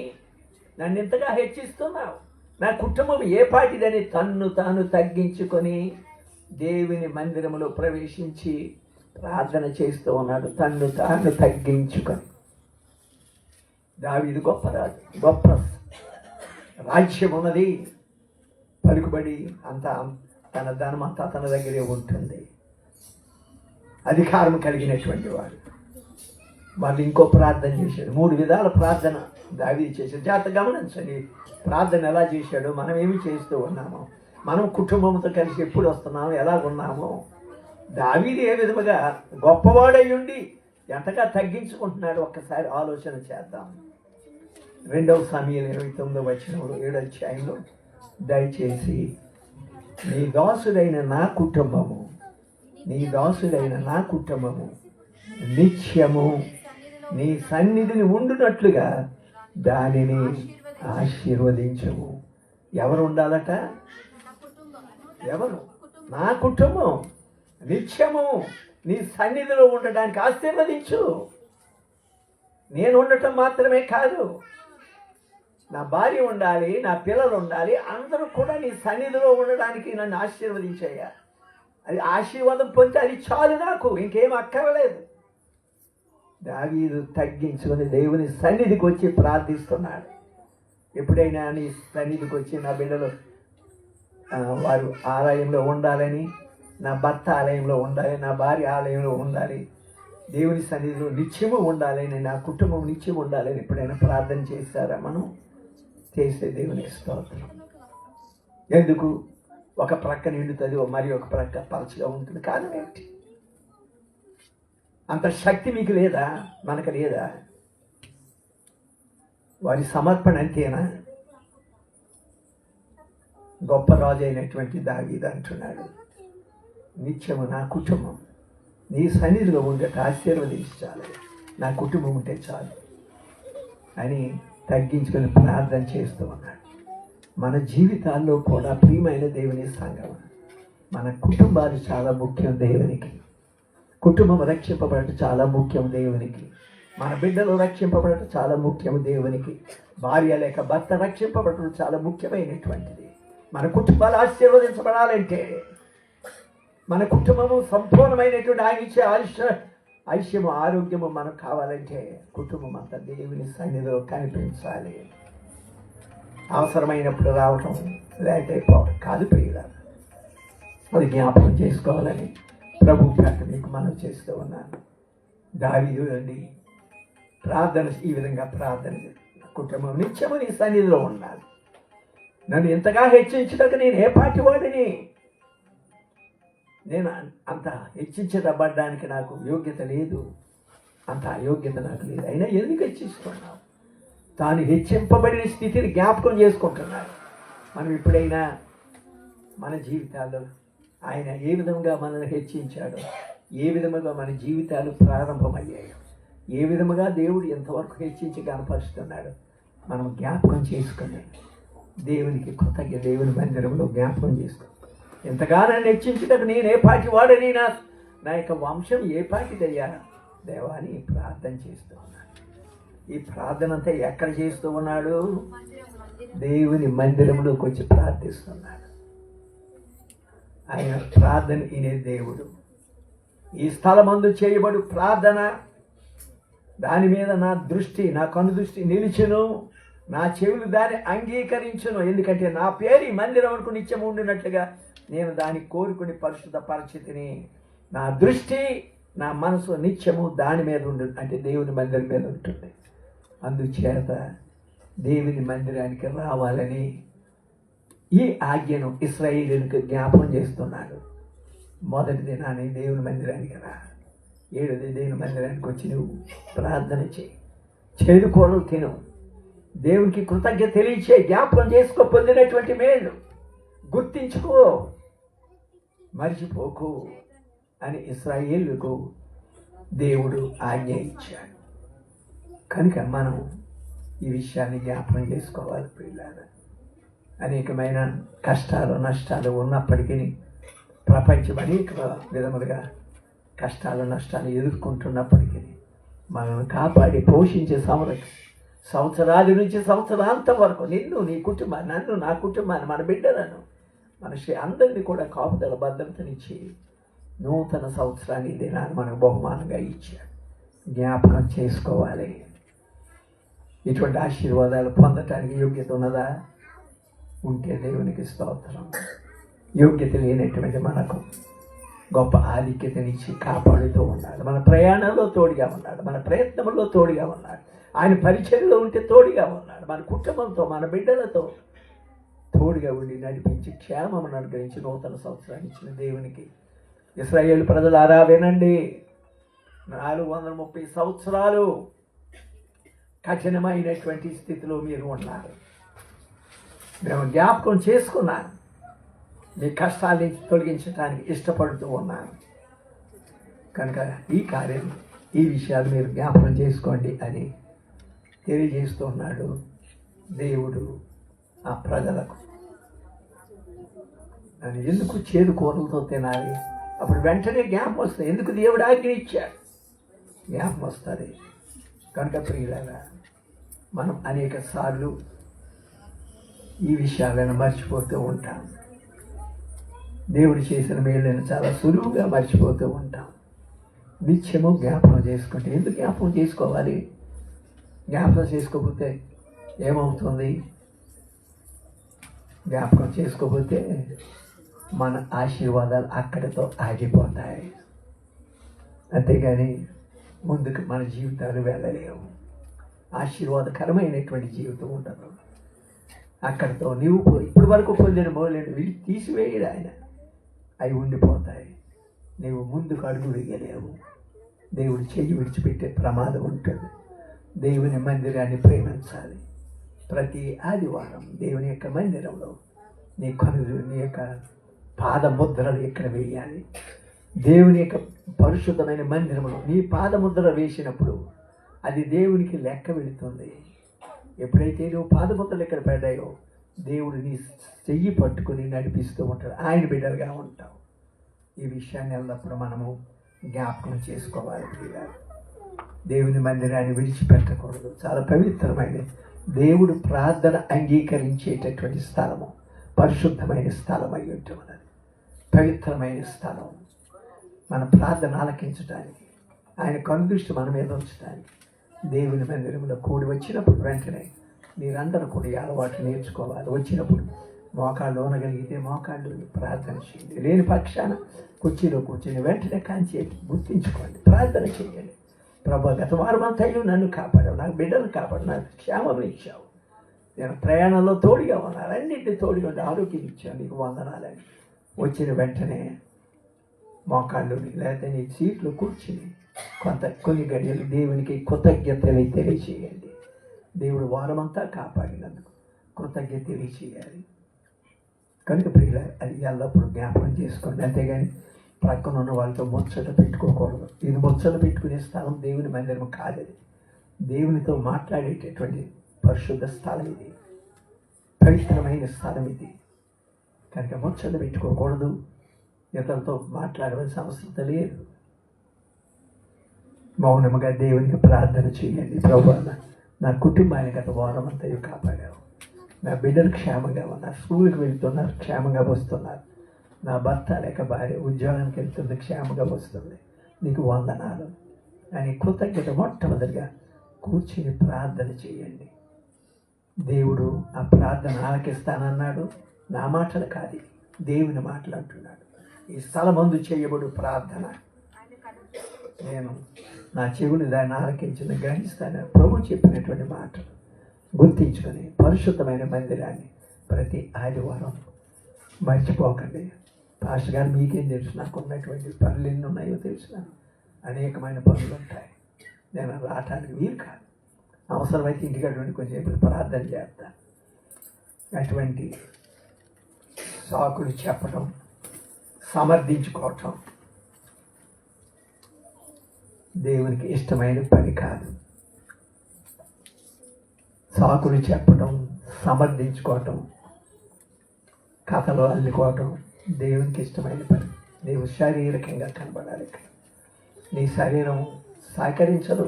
నన్ను ఇంతగా హెచ్చిస్తున్నావు. నా కుటుంబం ఏ పాటిదని తన్ను తాను తగ్గించుకొని దేవుని మందిరములో ప్రవేశించి ప్రార్థన చేస్తూ ఉన్నాడు. తన్ను తాను తగ్గించుకొని. దావీదు గొప్ప రాజు, గొప్ప రాజ్యం ఉన్నది, పలుకుబడి అంతా, తన ధనం అంతా తన దగ్గరే ఉంటుంది, అధికారం కలిగినటువంటి వాడు. వాళ్ళు ఇంకో ప్రార్థన చేశాడు. 3 విధాల ప్రార్థన దావీదు చేశాడు. జాగ్రత్త గమనించండి, ప్రార్థన ఎలా చేశాడో, మనం ఏమి చేస్తూ ఉన్నామో, మనం కుటుంబంతో కలిసి ఎప్పుడు వస్తున్నామో, ఎలా ఉన్నామో. దావీదు ఏ విధముగా గొప్పవాడై ఉండి ఎంతగా తగ్గించుకుంటున్నాడు ఒక్కసారి ఆలోచన చేద్దాం. 2 సమూయేలు 29 7వ అధ్యాయంలో, దయచేసి నీ దాసుడైన నా కుటుంబము, నీ దాసుడైన నా కుటుంబము నిత్యము నీ సన్నిధిని ఉండునట్లుగా దానిని ఆశీర్వదించము. ఎవరు ఉండాలట? ఎవరు? నా కుటుంబం నిత్యము నీ సన్నిధిలో ఉండడానికి ఆశీర్వదించు. నేను ఉండటం మాత్రమే కాదు, నా భార్య ఉండాలి, నా పిల్లలు ఉండాలి, అందరూ కూడా నీ సన్నిధిలో ఉండడానికి నన్ను ఆశీర్వదించయ్యా. అది ఆశీర్వాదం పొందితే అది చాలు, నాకు ఇంకేం అక్కర్లేదు. దావీదు తగ్గించుకొని దేవుని సన్నిధికి వచ్చి ప్రార్థిస్తున్నాడు. ఎప్పుడైనా నీ సన్నిధికి వచ్చి నా బిడ్డలు వారు ఆలయంలో ఉండాలని, నా భర్త ఆలయంలో ఉండాలి, నా భార్య ఆలయంలో ఉండాలి, దేవుని సన్నిధిలో నిత్యము ఉండాలని, నా కుటుంబం నిత్యం ఉండాలని ఎప్పుడైనా ప్రార్థన చేస్తారా? మనం చేసే దేవుని స్తోత్రం. ఎందుకు? ఒక ప్రక్క నిండుతుంది, మరి ఒక ప్రక్క పలచగా ఉంటుంది. కారణం ఏంటి? అంత శక్తి మీకు లేదా? మనకు లేదా? వారి సమర్పణ అంతేనా? గొప్ప రాజు అయినటువంటి దావీదు అంటున్నాడు, నిత్యము నా కుటుంబం నీ సన్నిధిలో ఉండేట ఆశీర్వదించాలి, నా కుటుంబం ఉంటే చాలు అని తగ్గించుకొని ప్రార్థన చేస్తూ ఉన్నాడు. మన జీవితాల్లో కూడా ప్రియమైన దేవుని సంఘం, మన కుటుంబాలు చాలా ముఖ్యం దేవునికి. కుటుంబం రక్షింపబడటం చాలా ముఖ్యం దేవునికి. మన బిడ్డలు రక్షింపబడటం చాలా ముఖ్యం దేవునికి. భార్య లేక భర్త రక్షింపబడటం చాలా ముఖ్యమైనటువంటిది. మన కుటుంబాలు ఆశీర్వదించబడాలంటే, మన కుటుంబము సంపూర్ణమైనటువంటి ఆయన ఇచ్చే ఐశ్వర్యము ఆరోగ్యము మనకు కావాలంటే కుటుంబం అంతా దేవుని సన్నిధిలో కనిపించాలి. అవసరమైనప్పుడు రావటం, లేట్ అయిపోవడం కాదు ప్రియులారా. అది జ్ఞాపకం చేసుకోవాలని ప్రభు పేట మీకు మనం చేస్తూ ఉన్నాను. దావీదు అండి ప్రార్థన ఈ విధంగా ప్రార్థన, కుటుంబం నిత్యము నీ సన్నిధిలో ఉండాలి. నన్ను ఎంతగా హెచ్చించడానికి నేను ఏ పాటి వాడిని? నేను అంత హెచ్చించబడ్డానికి నాకు యోగ్యత లేదు, అంత అయోగ్యత నాకు లేదు. అయినా ఎందుకు హెచ్చిస్తున్నావు? తాను హెచ్చింపబడిన స్థితిని జ్ఞాపకం చేసుకుంటున్నాడు. మనం ఎప్పుడైనా మన జీవితాల్లో ఆయన ఏ విధంగా మనల్ని హెచ్చించాడో, ఏ విధముగా మన జీవితాలు ప్రారంభమయ్యాయో, ఏ విధముగా దేవుడు ఎంతవరకు హెచ్చించి కనపరుస్తున్నాడు మనం జ్ఞాపకం చేసుకుని దేవునికి కృతజ్ఞ దేవుని మందిరంలో జ్ఞాపకం చేసుకో. ఎంతగానో హెచ్చించటకు నేను ఏ పాటి వాడని, నా యొక్క వంశం ఏ పాటిదయ్యా దేవా అని ప్రార్థన చేస్తూ ఉన్నాడు. ఈ ప్రార్థన అంతా ఎక్కడ చేస్తూ ఉన్నాడు? దేవుని మందిరంలోకి వచ్చి ప్రార్థిస్తున్నాడు. ఆయన ప్రార్థన వినే దేవుడు. ఈ స్థలమందు చేయబడు ప్రార్థన, దాని మీద నా దృష్టి, నా కనుదృష్టి నిలిచును, నా చెవులు దాన్ని అంగీకరించును. ఎందుకంటే నా పేరు ఈ మందిరమునకు నిత్యము ఉండినట్లుగా నేను దాన్ని కోరుకుని పరిశుద్ధ పరిస్థితిని, నా దృష్టి నా మనసు నిత్యము దాని మీద ఉండు, అంటే దేవుని మందిరం మీద ఉంటుంది. అందుచేత దేవుని మందిరానికి రావాలని ఈ ఆజ్ఞను ఇశ్రాయేలులకు జ్ఞాపకం చేస్తున్నాడు. మొదటి దినాన్ని దేవుని మందిరానికి రా, 7వ దేవుని మందిరానికి వచ్చి నువ్వు ప్రార్థన చేయి, చేదు కూరలు తిను, దేవునికి కృతజ్ఞత తెలియచే, జ్ఞాపకం చేసుకో పొందినటువంటి మేలు గుర్తించుకో, మర్చిపోకు అని ఇశ్రాయేలుకు దేవుడు ఆజ్ఞ ఇచ్చాడు. కనుక మనం ఈ విషయాన్ని జ్ఞాపకం చేసుకోవాలి పిల్లలు. అనేకమైన కష్టాలు నష్టాలు ఉన్నప్పటికీ ప్రపంచం అనేక విధములుగా కష్టాలు నష్టాలు ఎదుర్కొంటున్నప్పటికీ మనల్ని కాపాడి పోషించే సంవత్సరాది నుంచి సంవత్సరాంతం వరకు నిన్ను, నీ కుటుంబాన్ని, నన్ను, నా కుటుంబాన్ని, మన బిడ్డలను, మన అందరినీ కూడా కాపుదల భద్రతనిచ్చి నూతన సంవత్సరాన్ని దినాన్ని మనకు బహుమానంగా ఇచ్చాడు. జ్ఞాపకం చేసుకోవాలి. ఇటువంటి ఆశీర్వాదాలు పొందటానికి యోగ్యత ఉన్నదా? ఉంటే దేవునికి స్తోత్రం. యోగ్యత లేనటువంటి మనకు గొప్ప ఆధిక్యతనిచ్చి కాపాడుతూ ఉన్నాడు. మన ప్రయాణంలో తోడుగా ఉన్నాడు, మన ప్రయత్నంలో తోడుగా ఉన్నాడు, ఆయన పరిచర్యలో ఉంటే తోడుగా ఉన్నాడు, మన కుటుంబంతో, మన బిడ్డలతో తోడుగా ఉండి నడిపించి క్షేమమును అనుగ్రహించి నూతన సంవత్సరాన్ని ఇచ్చిన దేవునికి ఇశ్రాయేలు ప్రజలారా వినండి. 430 సంవత్సరాలు కఠినమైనటువంటి స్థితిలో మీరు ఉన్నారు. మేము జ్ఞాపకం చేసుకున్నాను, మీ కష్టాన్ని తొలగించడానికి ఇష్టపడుతూ ఉన్నాను. కనుక ఈ కార్యం, ఈ విషయాలు మీరు జ్ఞాపకం చేసుకోండి అని తెలియజేస్తూ ఉన్నాడు దేవుడు ఆ ప్రజలకు. అని ఎందుకు చేదు కూరలతో తినాలి? అప్పుడు వెంటనే జ్ఞాపకం వస్తుంది. ఎందుకు దేవుడు ఆజ్ఞ ఇచ్చాడు? జ్ఞాపకం వస్తుంది. కనుక ప్రియులారా, మనం అనేక సార్లు ఈ విషయాలను మర్చిపోతూ ఉంటాం. దేవుడు చేసిన మేళ్ళను చాలా సులువుగా మర్చిపోతూ ఉంటాం. నిత్యము జ్ఞాపకం చేసుకుంటే, ఎందుకు జ్ఞాపకం చేసుకోవాలి? జ్ఞాపకం చేసుకోకపోతే ఏమవుతుంది? జ్ఞాపకం చేసుకోకపోతే మన ఆశీర్వాదాలు అక్కడితో ఆగిపోతాయి. అంతేగాని ముందుకు మన జీవితాలు వెళ్ళలేవు. ఆశీర్వాదకరమైనటువంటి జీవితం ఉండదు. అక్కడితో నీవు ఇప్పటి వరకు పొందిన మౌల్యాన్ని తీసివేయడు ఆయన. అవి ఉండిపోతాయి. నీవు ముందుకు అడుగు వేయలేవు. దేవుడు చెయ్యి విడిచిపెట్టే ప్రమాదం ఉంటుంది. దేవుని మందిరాన్ని ప్రేమించాలి. ప్రతి ఆదివారం దేవుని యొక్క మందిరంలో నీ యొక్క పాదముద్రలు ఇక్కడ వేయాలి. దేవుని యొక్క పరిశుద్ధమైన మందిరంలో నీ పాదముద్ర వేసినప్పుడు అది దేవునికి లెక్క వెళుతుంది. ఎప్పుడైతే నువ్వు పాదముద్రలు ఇక్కడ పడ్డాయో దేవుడు నీ చెయ్యి పట్టుకుని నడిపిస్తూ ఉంటాడు. ఆయన బిడ్డలుగా ఉంటావు. ఈ విషయాన్ని ఎల్లప్పుడూ మనము జ్ఞాపకం చేసుకోవాలి. దేవుని మందిరాన్ని విడిచిపెట్టకూడదు. చాలా పవిత్రమైన, దేవుడు ప్రార్థన అంగీకరించేటటువంటి స్థలము, పరిశుద్ధమైన స్థలం అయి ఉంటున్నది. పవిత్రమైన స్థలం. మన ప్రార్థన ఆలకించడానికి, ఆయన కనుదృష్టి మన మీద ఉంచడానికి దేవుని మందిరంలో కూడి వచ్చినప్పుడు వెంటనే మీరందరూ కూడా ఈ అలవాటు నేర్చుకోవాలి. వచ్చినప్పుడు మోకాళ్ళు ఓనగలిగితే మోకాళ్ళు ప్రార్థన చేయండి. లేని పక్షాన కుర్చీలో కూర్చొని వెంటనే కాంచి గుర్తించుకోండి, ప్రార్థన చేయండి. ప్రభు, గత వారమంతయు నన్ను కాపాడావు, నాకు బిడ్డను కాపాడు, నాకు క్షేమం ఇచ్చావు, నేను ప్రయాణంలో తోడుగా ఉన్నాను, అన్నింటినీ తోడుగా ఉండి ఆరోగ్యం ఇచ్చావు, నీకు వందనాలని వచ్చిన వెంటనే మోకాళ్ళు లేకపోతే నీ సీట్లో కూర్చుని కొన్ని గడియలు దేవునికి కృతజ్ఞతలు తెలియచేయండి. దేవుడు వారమంతా కాపాడినందుకు కృతజ్ఞత తెలియచేయాలి. కనుక ప్రియుల, అది ఎల్లప్పుడూ జ్ఞాపకం చేసుకోండి. అంతేగాని ప్రక్కన ఉన్న వాళ్ళతో ముచ్చట పెట్టుకోకూడదు. ఇది ముచ్చట పెట్టుకునే స్థలం దేవుని మందిరం కాదది. దేవునితో మాట్లాడేటటువంటి పరిశుద్ధ స్థలం ఇది, పవిత్రమైన స్థలం ఇది. కనుక ముచ్చట పెట్టుకోకూడదు, ఇతరులతో మాట్లాడవలసిన అవసరం లేదు. మౌనముగా దేవునికి ప్రార్థన చేయండి. ప్రభువా, నా కుటుంబాన్ని గత వారం అంతా కాపాడావు, నా బిడ్డలు క్షేమంగా ఉన్నారు, స్కూల్కి వెళ్తున్నారు, క్షేమంగా వస్తున్నారు, నా భర్త లేక భార్య ఉద్యోగానికి వెళ్తుంది, క్షేమంగా వస్తుంది, నీకు వందనాలు అని కృతజ్ఞత మొట్టమొదటిగా కూర్చుని ప్రార్థన చేయండి. దేవుడు ఆ ప్రార్థన ఆలకిస్తానన్నాడు. నా మాటలు కాదు, దేవుని మాటలు అంటున్నాడు. ఈ స్థలమందు చేయబడు ప్రార్థన నేను నా చెవుని దాన్ని ఆలకించిన గ్రహిస్తాను. ప్రభు చెప్పినటువంటి మాటలు గుర్తించుకొని పరిశుద్ధమైన మందిరాన్ని ప్రతి ఆదివారం మర్చిపోకండి. పాస్టర్ గారు మీకేం తెలుసు, నాకు ఉన్నటువంటి పనులు ఎన్ని ఉన్నాయో తెలిసిన అనేకమైన పనులు ఉంటాయి, నేను రావటానికి వీలు కాదు. అవసరమైతే ఇంటికి కొంచెం ప్రార్థన చేస్తాను. అటువంటి సాకులు చెప్పడం, సమర్థించుకోవటం దేవునికి ఇష్టమైన పని కాదు. సాకులు చెప్పడం, సమర్థించుకోవటం, కథలు అల్లుకోవటం దేవునికి ఇష్టమైన పని. నీవు శారీరకంగా కనబడాలి. నీ శరీరం సహకరించదు.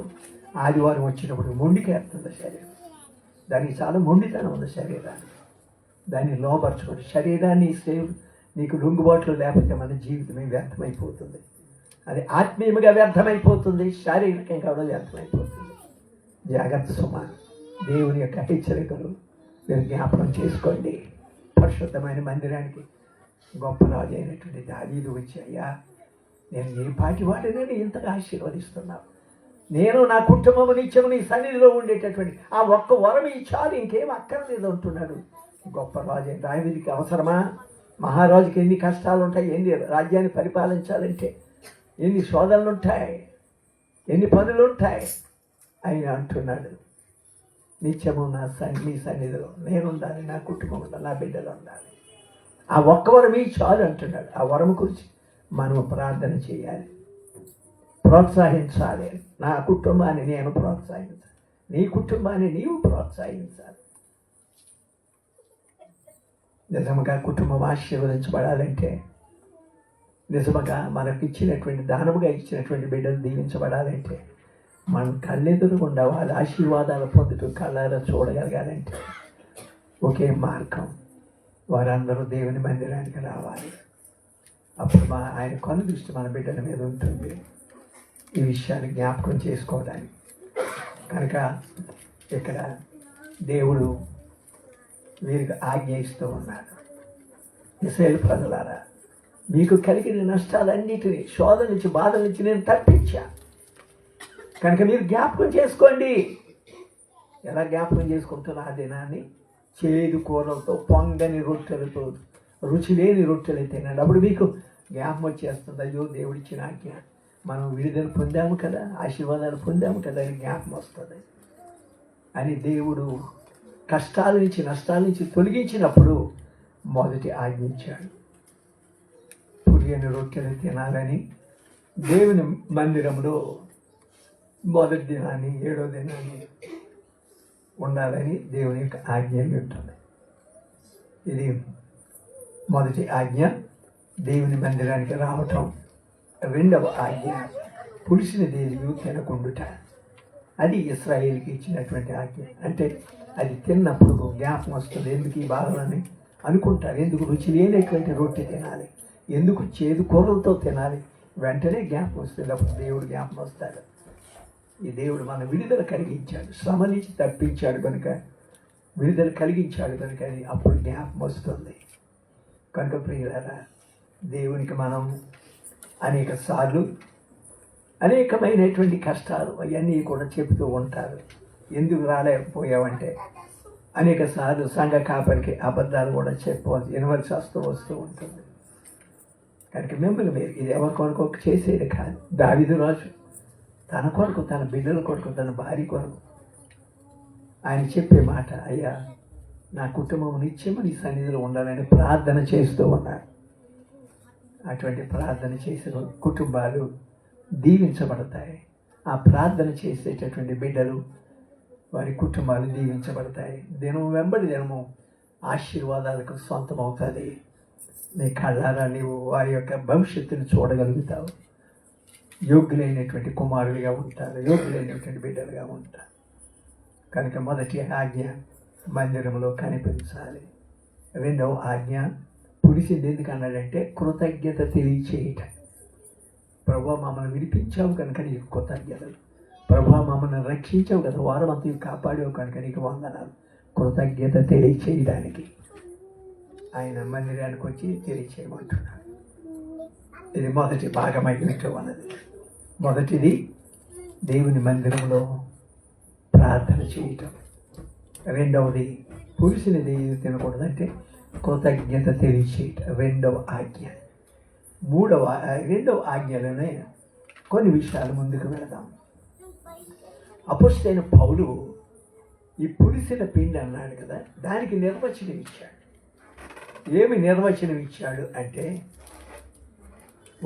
ఆదివారం వచ్చినప్పుడు మొండికేస్తుంది శరీరం, దానికి చాలా మొండితనం ఉంది శరీరాన్ని. దాన్ని లోపరచుకోండి. శరీరాన్ని నీకు లొంగుబాట్లు లేకపోతే మన జీవితమే వ్యర్థమైపోతుంది. అది ఆత్మీయంగా వ్యర్థమైపోతుంది, శారీరకంగా కూడా వ్యర్థమైపోతుంది. జాగ్రత్త సుమ. దేవుని యొక్క హెచ్చరికలు మీరు జ్ఞాపకం చేసుకోండి. పరిశుద్ధమైన మందిరానికి గొప్ప రాజు అయినటువంటి దావీదు వచ్చి, అయ్యా నేను ఏ పాటి వాడినని ఇంతగా ఆశీర్వదిస్తున్నావు, నేను నా కుటుంబము నిత్యము నీ సన్నిధిలో ఉండేటటువంటి ఆ ఒక్క వరం చాలు, ఇంకేం అక్కర్లేదు అంటున్నాడు. గొప్ప రాజు అయిన దావీదుకి అవసరమా? మహారాజుకి ఎన్ని కష్టాలు ఉంటాయి, ఎన్ని రాజ్యాన్ని పరిపాలించాలంటే ఎన్ని శోధనలు ఉంటాయి, ఎన్ని పనులు ఉంటాయి. ఆయన అంటున్నాడు, నిత్యము నీ సన్నిధిలో నేను ఉండాలి, నా కుటుంబం ఉండాలి, నా బిడ్డలు ఉండాలి. ఆ ఒక్క వరం చాలు అంటున్నాడు. ఆ వరం గురించి మనం ప్రార్థన చేయాలి, ప్రోత్సహించాలి. నా కుటుంబాన్ని నేను ప్రోత్సహించాలి, నీ కుటుంబాన్ని నీవు ప్రోత్సహించాలి. నిజంగా కుటుంబం ఆశీర్వదించబడాలంటే, నిజంగా మనకు ఇచ్చినటువంటి దానముగా ఇచ్చినటువంటి బిడ్డలు దీవించబడాలంటే, మన కళ్ళెదురుగుండా వాళ్ళ ఆశీర్వాదాలు పొందుతూ కళ్ళారా చూడగలగాలంటే ఒకే మార్గం, వారందరూ దేవుని మందిరానికి రావాలి. అప్పుడు ఆయన కన్ను దృష్టి మన బిడ్డల మీద ఉంటుంది, ఈ విషయాన్ని జ్ఞాపకం చేసుకోవడానికి. కనుక ఇక్కడ దేవుడు వీరికి ఆజ్ఞ ఇస్తూ ఉన్నాడు, ఇశ్రాయేలు ప్రజలారా, మీకు కలిగిన నష్టాలన్నిటినీ, శోధన నుంచి, బాధల నుంచి నేను తప్పించా. కనుక మీరు జ్ఞాపకం చేసుకోండి. ఎలా జ్ఞాపకం చేసుకుంటున్నా? ఆ దినాన్ని చేదు కూరలతో, పొంగని రొట్టెలతో, రుచి లేని రొట్టెలు తినండి. అప్పుడు మీకు జ్ఞాపకం వచ్చేస్తుంది, అయ్యో దేవుడిచ్చిన ఆజ్ఞ, మనం విడుదల పొందాము కదా, ఆశీర్వాదాలు పొందాము కదా అని జ్ఞాపకం వస్తుంది అని దేవుడు కష్టాల నుంచి, నష్టాల నుంచి తొలగించినప్పుడు మొదటి ఆజ్ఞించాడు. పులియని రొట్టెలు తినాలని దేవుని మందిరంలో మొదటి దినాన్ని, 7వ దినాన్ని ఉండాలని దేవుని యొక్క ఆజ్ఞ ఉంటుంది. ఇది మొదటి ఆజ్ఞ, దేవుని మందిరానికి రావటం. 2వ ఆజ్ఞ, పులిసిన దేనియు తినకుండుట. అది ఇశ్రాయేలుకి ఇచ్చినటువంటి ఆజ్ఞ. అంటే అది తిన్నప్పుడు జ్ఞాపకం వస్తుంది, ఎందుకు ఈ బాధలని అనుకుంటారు, ఎందుకు రుచి లేనటువంటి రొట్టె తినాలి, ఎందుకు చేదు కూరలతో తినాలి, వెంటనే జ్ఞాపకం వస్తుంది. అప్పుడు దేవుడు జ్ఞాపకం వస్తాడు. ఈ దేవుడు మన విడుదల కలిగించాడు, శ్రమ నుంచి తప్పించాడు కనుక, విడుదల కలిగించాడు కనుక అప్పుడు జ్ఞాపకం వస్తుంది. కనుక ప్రియులారా, దేవునికి మనం అనేక సార్లు అనేకమైనటువంటి కష్టాలు అవన్నీ కూడా చెబుతూ ఉంటారు. ఎందుకు రాలేకపోయావంటే, అనేక సార్లు సంఘ కాపరికి అబద్ధాలు కూడా వినవలసి వస్తూ ఉంటుంది. కనుక మిమ్మల్ని మీరు ఇది ఎవరి కొరకు చేసేది కాదు. దావీదు రాజు తన కొరకు, తన బిడ్డల కొరకు, తన భార్య కొరకు ఆయన చెప్పే మాట, అయ్యా నా కుటుంబం నిత్యము నీ సన్నిధిలో ఉండాలని ప్రార్థన చేస్తూ ఉన్నారు. అటువంటి ప్రార్థన చేసిన కుటుంబాలు దీవించబడతాయి. ఆ ప్రార్థన చేసేటటువంటి బిడ్డలు, వారి కుటుంబాలు దీవించబడతాయి. దినం వెంబడి దినము ఆశీర్వాదాలకు సొంతమవుతుంది. నీ కళ్ళారా నీవు వారి యొక్క భవిష్యత్తును చూడగలుగుతావు. యోగ్యులైనటువంటి కుమారులుగా ఉంటారు, యోగ్యులైనటువంటి బిడ్డలుగా ఉంటారు. కనుక మొదటి ఆజ్ఞ మందిరంలో కనిపించాలి. రెండవ ఆజ్ఞ పులిసింది ఎందుకు అన్నాడంటే కృతజ్ఞత తెలియచేయటం. ప్రభువా మమ్మల్ని విడిపించావు కనుక నీకు కృతజ్ఞతలు. ప్రభువా మమ్మల్ని రక్షించావు కదా, వారమంతా కాపాడావు కనుక నీకు వందనాలు. కృతజ్ఞత తెలియచేయడానికి ఆయన మందిరానికి వచ్చి తెలియచేయమంటున్నాడు. ఇది మొదటి భాగమై ఉన్నది. మొదటిది దేవుని మందిరంలో ప్రార్థన చేయటం. రెండవది పురుషునిది తినకూడదంటే కృతజ్ఞత తెలియచేయటం, రెండవ ఆజ్ఞ. రెండవ ఆజ్ఞలోనే కొన్ని విషయాలు ముందుకు వెళదాం. అపొస్తలుడైన పౌలు ఈ పులిసిన పిండి అన్నాడు కదా, దానికి నిర్వచనం ఇచ్చాడు. ఏమి నిర్వచనం ఇచ్చాడు అంటే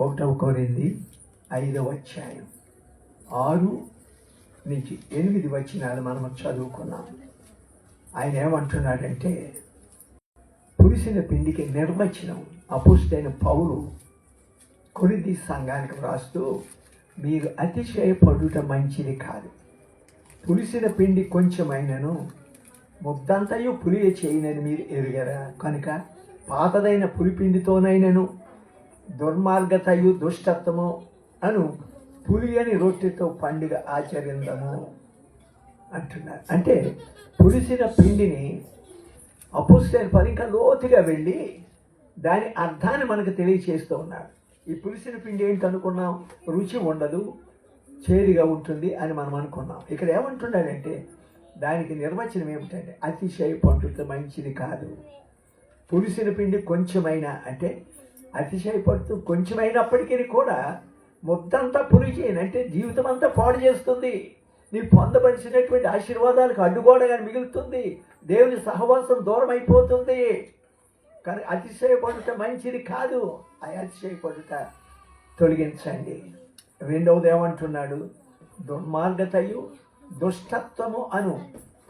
1 కొరింథీ 5వ అధ్యాయం 6 నుంచి 8 వచనాలు మనం చదువుకున్నాం. ఆయన ఏమంటున్నాడంటే పులిసిన పిండికి నిర్వచనం అపొస్తలుడైన పౌలు కొరింథీ సంఘానికి వ్రాస్తూ, మీరు అతిశయపడుట మంచిది కాదు. పులిసిన పిండి కొంచెమైనను ముద్దంతయు పులియ చేయనని మీరు ఎరుగరా. కనుక పాతదైన పులిపిండితోనైనను దుర్మార్గతయు దుష్టత్వము అను పులియని రొట్టెతో పండుగ ఆచరిందము అంటున్నారు. అంటే పులిసిన పిండిని అపొస్తలుల పని ఇంకా లోతుగా వెళ్ళి దాని అర్థాన్ని మనకు తెలియచేస్తూ ఉన్నాడు. ఈ పులిసిన పిండి ఏంటి అనుకున్నాం, రుచి ఉండదు, చేదుగా ఉంటుంది అని మనం అనుకున్నాం. ఇక్కడ ఏమంటున్నాడంటే దానికి నిర్వచనం ఏమిటంటే అతిశయపడుట మంచిది కాదు. పులిసిన పిండి కొంచెమైనా అంటే అతిశయపడుతూ కొంచెమైనప్పటికీ కూడా ముద్దంతా పులి చేయను అంటే జీవితం అంతా పాడు చేస్తుంది. నీ పొందవలసినటువంటి ఆశీర్వాదాలకు అడ్డుగోడగా మిగులుతుంది. దేవుని సహవాసం దూరం అయిపోతుంది. కానీ అతిశయపడుట మంచిది కాదు. ఆ అతిశయపడుట తొలగించండి. రెండవది ఏమంటున్నాడు, దుర్మార్గతయు దుష్టత్వము అను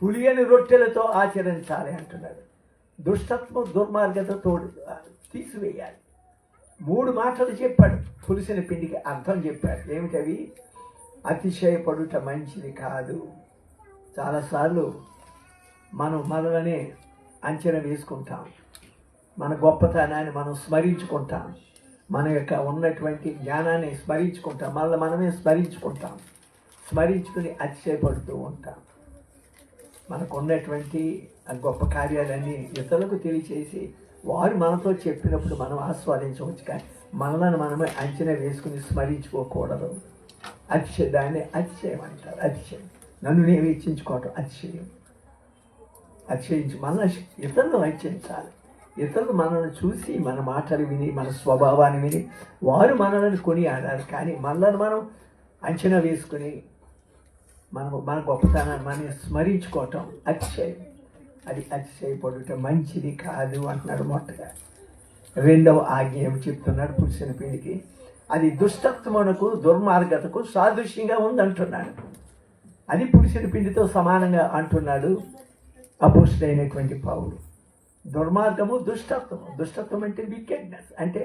పులియని రొట్టెలతో ఆచరించాలి అంటున్నాడు. దుష్టత్వం దుర్మార్గతతో తీసివేయాలి. 3 మాటలు చెప్పాడు. పులిసిన పిండికి అర్థం చెప్పాడు. ఏమిటవి? అతిశయపడుట మంచిది కాదు. చాలాసార్లు మనం మనలనే అంచనా వేసుకుంటాం. మన గొప్పతనాన్ని మనం స్మరించుకుంటాం. మన యొక్క ఉన్నటువంటి జ్ఞానాన్ని స్మరించుకుంటాం. మనమే స్మరించుకుని అతిశయపడుతూ ఉంటాం. మనకు ఉన్నటువంటి ఆ గొప్ప కార్యాలన్నీ ఇతరులకు తెలియచేసి వారు మనతో చెప్పినప్పుడు మనం ఆస్వాదించవచ్చు. కానీ మనలను మనమే అంచనా వేసుకుని స్మరించుకోకూడదు. దాన్ని అతిశయం అంటారు. అతిశయం, నన్ను నేను హెచ్చించుకోవటం అతిశయం. అతిశయించి మన ఇతరులను హెచ్చించాలి. ఇతరులు మనల్ని చూసి మన మాటలు విని మన స్వభావాన్ని విని వారు మనల్ని కొని ఆడారు. కానీ మనల్ని మనం అంచనా వేసుకుని మన గొప్పతనాన్ని మనం స్మరించుకోవటం అతిశయం. అది అతిశయపడుట మంచిది కాదు అంటున్నాడు. మొట్టగా రెండవ ఆజ్ఞ ఏమి చెప్తున్నాడు పులిసిన పిండికి? అది దుష్టత్వమునకు దుర్మార్గతకు సాదృశ్యంగా ఉందంటున్నాడు. అది పులిసిన పిండితో సమానంగా అంటున్నాడు అపొస్తలుడైనటువంటి పౌలు. దుర్మార్గము దుష్టత్వము. దుష్టత్వం అంటే వికెడ్నెస్, అంటే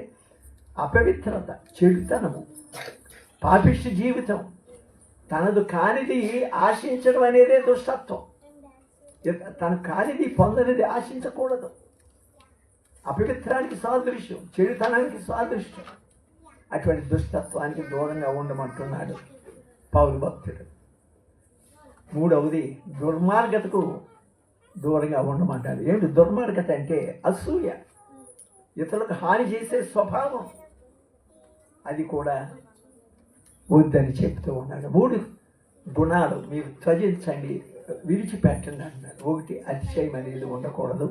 అపవిత్రత, చెడుతనము, పాపిష్టి జీవితం. తనదు కానిది ఆశించడం అనేదే దుష్టత్వం. తను కానిది పొందనిది ఆశించకూడదు. అపవిత్రానికి సాదృశ్యం, చెడుతనానికి సాదృశ్యం. అటువంటి దుష్టత్వానికి దూరంగా ఉండమంటున్నాడు పౌలు భక్తుడు. మూడవది దుర్మార్గతకు దూరంగా ఉండమంటాడు. ఏంటి దుర్మార్గత అంటే? అసూయ, ఇతరులకు హాని చేసే స్వభావం. అది కూడా వద్దని చెప్తూ ఉన్నాడు. 3 గుణాలు మీరు త్యజించండి, విడిచిపెట్టండి అంటున్నాడు. 1 అతిశయం అనేది ఉండకూడదు.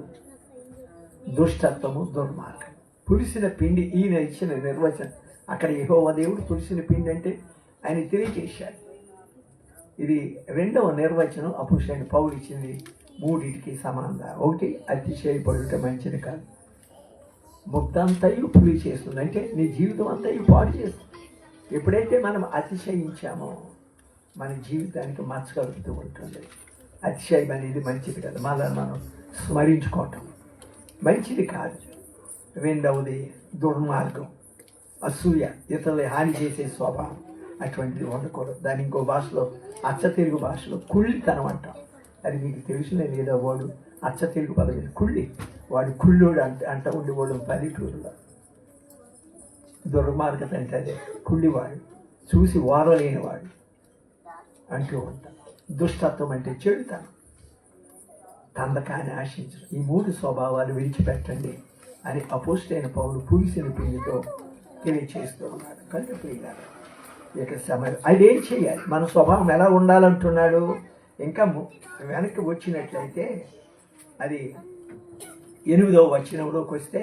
దుష్టత్వము, దుర్మార్గం. పులిసిన పిండి ఈయన ఇచ్చిన నిర్వచనం. అక్కడ యెహోవా దేవుడు పులిసిన పిండి అంటే ఆయన తెలియజేశాడు. ఇది రెండవ నిర్వచనం అపొస్తలుడైన పౌలు ఇచ్చింది. 3టికి సమానంగా. 1 అతిశయపడుట మంచిది కాదు. ముద్దంతయు పులి చేస్తుంది అంటే నీ జీవితం అంతయు పాడు చేస్తుంది. ఎప్పుడైతే మనం అతిశయించామో మన జీవితానికి మచ్చ కలుగుతూ ఉంటుంది. అతిశయం అనేది మంచిది కాదు. మళ్ళీ మనం స్మరించుకోవటం మంచిది కాదు. రెండవది దుర్మార్గం, అసూయ, ఇతరులు హాని చేసే స్వభావం. అటువంటిది ఉండకూడదు. దాని ఇంకో భాషలో, అచ్చ తెలుగు భాషలో కుళ్ళితనం అంటాం. అది మీకు తెలిసిన లేదా వాడు అచ్చ తెలుగు పదవి కుళ్ళి, వాడు కుళ్ళోడు అంట ఉండేవాడు పల్లెటూరులో. దుర్మార్గత అంటే అదే, కుళ్ళివాడు, చూసి ఓరలేనివాడు అంటూ ఉంటాడు. దుష్టత్వం అంటే చెడుతనం, తందకాన్ని ఆశించడం. ఈ 3 స్వభావాలు విడిచిపెట్టండి అని అపోస్తలుడైన పౌలు పులిసిన పిండితో తెలియచేస్తూ ఉన్నాడు. కనుక ప్రియులారా, ఇక సమయం అదేం చేయాలి, మన స్వభావం ఎలా ఉండాలంటున్నాడు. ఇంకా వెనక్కి వచ్చినట్లయితే అది 8వ వచనంలోకి వస్తే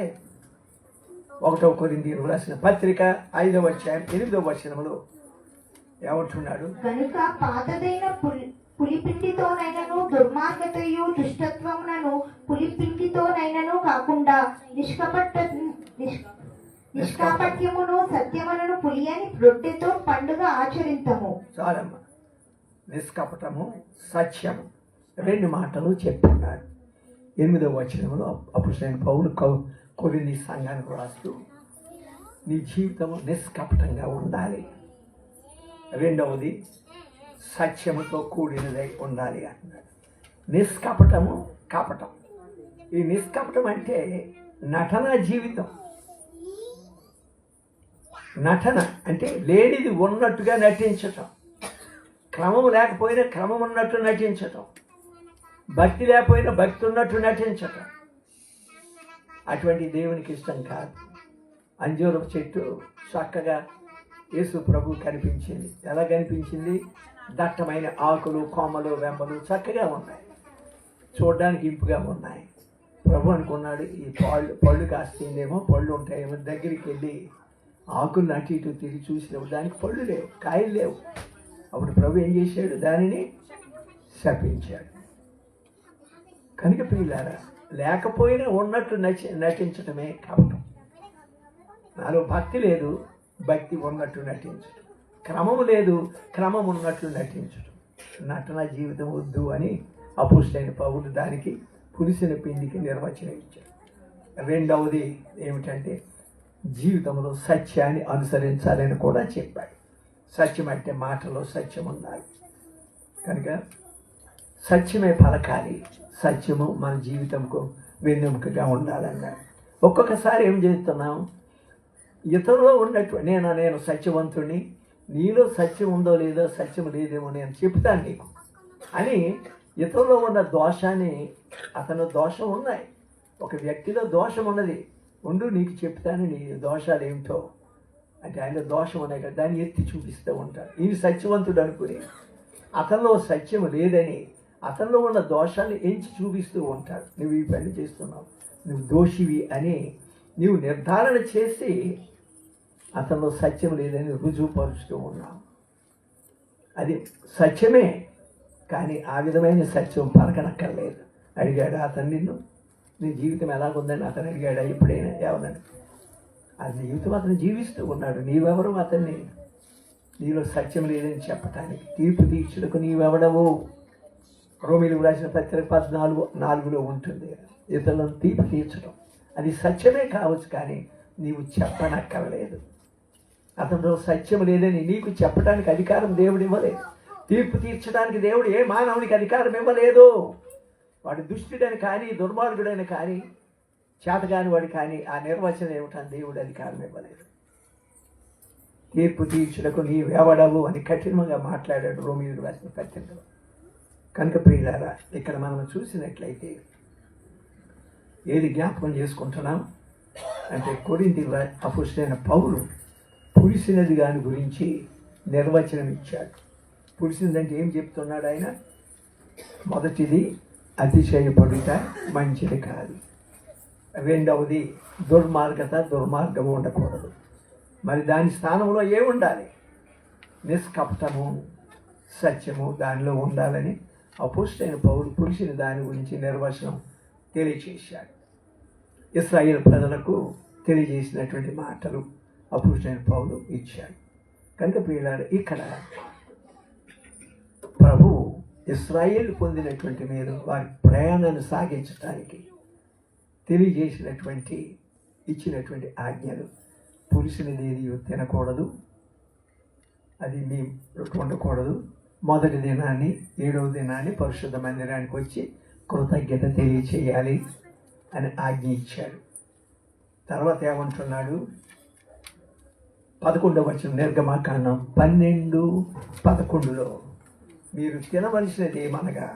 1 కొరింథీయులకు రాసిన పత్రిక 5వ అధ్యాయం 8వ వచనంలో ఏమంటున్నాడు? కనుక పాతదైన పులిపిండితోనైనను దుర్మార్గతయు దుష్టత్వమునను పులిపిండితోనైనను కాకుండా నిష్కాపట్యమును సత్యములను పులియని రొట్టెతో పండుగ ఆచరింతము. చాలమ్మ, నిష్కపటము సత్యము 2 మాటలు చెప్తున్నాడు. 8వ వచనంలో అపోస్తలుడైన పౌలు కొరింథీ సంఘానికి రాస్తూ నీ జీవితము నిష్కపటంగా ఉండాలి, 2వది సత్యముతో కూడినదై ఉండాలి అంటున్నాడు. నిష్కపటము కపటం. ఈ నిష్కపటం అంటే నటన జీవితం. నటన అంటే లేనిది ఉన్నట్టుగా నటించటం, క్రమం లేకపోయినా క్రమం ఉన్నట్టు నటించటం, భక్తి లేకపోయినా భక్తి ఉన్నట్టు నటించటం. అటువంటి దేవునికి ఇష్టం కాదు. అంజూరపు చెట్టు చక్కగా యేసు ప్రభు కనిపించింది. ఎలా కనిపించింది? దట్టమైన ఆకులు, కొమ్మలు, వెంబలు చక్కగా ఉన్నాయి, చూడడానికి ఇంపుగా ఉన్నాయి. ప్రభు అనుకున్నాడు, ఈ పళ్ళు కాస్తుందేమో, పళ్ళు ఉంటాయేమో. దగ్గరికి వెళ్ళి ఆకులు అటు ఇటు తిరిగి చూసినప్పుడు దానికి పళ్ళు లేవు, కాయలు లేవు. అప్పుడు ప్రభు ఏం చేశాడు? దానిని శపించాడు. కనుక ప్రియులారా, లేకపోయినా ఉన్నట్టు నటించటమే కపటం. నాలో భక్తి లేదు, భక్తి ఉన్నట్టు నటించటం. క్రమము లేదు, క్రమం ఉన్నట్లు నటించటం. నటన జీవితం వద్దు అని అపోస్తలుడైన పౌలు దానికి పులిసిన పిండికి నిర్వచనం ఇచ్చాడు. 2వది ఏమిటంటే జీవితంలో సత్యాన్ని అనుసరించాలని కూడా చెప్పాడు. సత్యం అంటే మాటలో సత్యం ఉండాలి. కనుక సత్యమే పలకాలి, సత్యము మన జీవితంకు వెన్నెముకగా ఉండాలన్నాడు. ఒక్కొక్కసారి ఏం చేస్తున్నాం, ఇతరులో ఉన్నట్టు నేను సత్యవంతుడిని, నీలో సత్యం ఉందో లేదో, సత్యం లేదేమో నేను చెప్తాను నీకు అని ఇతరులో ఉన్న దోషాన్ని, అతను దోషం ఉన్నాయి, ఒక వ్యక్తిలో దోషం ఉన్నది, ఉండు నీకు చెప్తాను నీ దోషాలు ఏమిటో అంటే ఆయన దోషం ఉన్నాయి కదా, దాన్ని ఎత్తి చూపిస్తూ ఉంటాడు. ఈయన సత్యవంతుడు అనుకుని అతనిలో సత్యం లేదని అతనిలో ఉన్న దోషాన్ని ఎంచి చూపిస్తూ ఉంటాడు. నువ్వు ఈ పని చేస్తున్నావు, నువ్వు దోషివి అని నీవు నిర్ధారణ చేసి అతనిలో సత్యం లేదని రుజువుపరుస్తూ ఉన్నావు. అది సత్యమే, కానీ ఆ విధమైన సత్యం పలకనక్కర్లేదు. అడిగాడు అతను నిన్ను, నీ జీవితం ఎలాగుందని అతను అడిగాడు ఎప్పుడైనా? ఏమన్నాడు? అది జీవితం అతను జీవిస్తూ ఉన్నాడు. నీవెవరు అతన్ని నీలో సత్యం లేదని చెప్పటానికి? తీర్పు తీర్చుటకు నీవెవడవు? రోమీయులకు రాసిన పత్రిక 14:4 ఉంటుంది. ఇతరులను తీర్పు తీర్చడం అది సత్యమే కావచ్చు, కానీ నీవు చెప్పనక్కర్లేదు. అతనిలో సత్యం లేదని నీకు చెప్పడానికి అధికారం దేవుడు ఇవ్వలేదు. తీర్పు తీర్చడానికి దేవుడు ఏ మానవునికి అధికారం ఇవ్వలేదు. వాడు దుష్టుడని కానీ, దుర్మార్గుడని కానీ, చేతగాని వాడు కానీ ఆ నిర్వచనం ఏమిటని దేవుడు అధికారం ఇవ్వలేదు. తీర్పు తీర్చుటకు నీవెవడవు అని కఠినంగా మాట్లాడాడు రోమీయులకు రాసిన పత్రికలో. కనుక ప్రియులారా, ఇక్కడ మనం చూసినట్లయితే ఏది జ్ఞాపకం చేసుకుంటున్నాం అంటే కొరింథీ అపోస్తలుడైన పౌలు పులిసినది దాని గురించి నిర్వచనం ఇచ్చాడు. పులిసినదంటే ఏం చెప్తున్నాడు ఆయన? మొదటిది అతిశయపడుట మంచిది కాదు, 2వది దుర్మార్గం ఉండకూడదు. మరి దాని స్థానంలో ఏముండాలి? నిష్కపటము సత్యము దానిలో ఉండాలని అపోస్తలుడైన పౌలు పులిసిన దాని గురించి నిర్వచనం తెలియచేశాడు. ఇశ్రాయేలు ప్రజలకు తెలియజేసినటువంటి మాటలు అపోస్తలుడైన పౌలు ఇచ్చాడు. కనుక ప్రియులారా, ఇక్కడ ప్రభువు ఇశ్రాయేలు పొందినటువంటి మీరు వారి ప్రయాణాన్ని సాగించడానికి తెలియజేసినటువంటి ఇచ్చినటువంటి ఆజ్ఞలు, పులిసినది తినకూడదు, అది మీ ఉండకూడదు. మొదటి దినాన్ని 7వ దినాన్ని పరిశుద్ధ మందిరానికి వచ్చి కృతజ్ఞత తెలియచేయాలి అని ఆజ్ఞ ఇచ్చాడు. తర్వాత ఏమంటున్నాడు? 11వ వచనం, నిర్గమకాండం 12:11లో మీరు తినవలసినది ఏమనగా,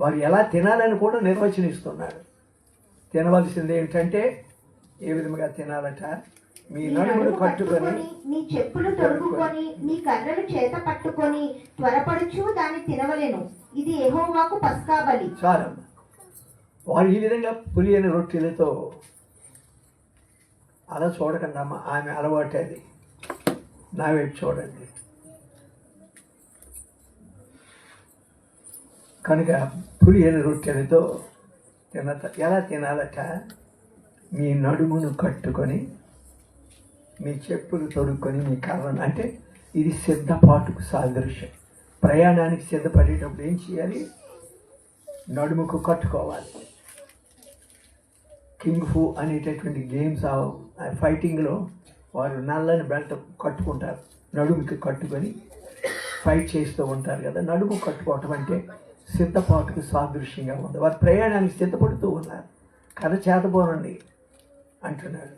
వారు ఎలా తినాలని కూడా నిర్వచనిస్తున్నాడు. తినవలసింది ఏమిటంటే ఏ విధముగా తినాలట? మీ నడుమును కట్టుకొని, నీ చెప్పులు తొడుగుకొని, నీ కర్రలు చేత పట్టుకొని త్వరపడుచు దాన్ని తినవలెను. ఇది యెహోవాకు పస్కా బలి. చాలమ్మ. వారు ఈ విధంగా పులియని రొట్టెలతో అలా చూడకండి అమ్మ, ఆమె అలవాటు అది. నా వైపు చూడండి. కనుక పులియని రొట్టెలతో ఎలా తినాలట? మీ నడుమును కట్టుకొని, మీ చెప్పులు తొడుక్కొని, మీ కర్రను, అంటే ఇది సిద్ధపాటుకు సాదృశ్యం. ప్రయాణానికి సిద్ధపడేటప్పుడు ఏం చేయాలి? నడుముకు కట్టుకోవాలి. కింగ్ ఫూ అనేటటువంటి గేమ్స్ ఫైటింగ్లో వారు నల్లని బెల్ట్ కట్టుకుంటారు, నడుముకి కట్టుకొని ఫైట్ చేస్తూ ఉంటారు కదా. నడుము కట్టుకోవటం అంటే సిద్ధపాటుకు సాదృశ్యంగా ఉంది. వారు ప్రయాణానికి సిద్ధపడుతూ ఉన్నారు. కథ చేతబోనండి అంటున్నాడు.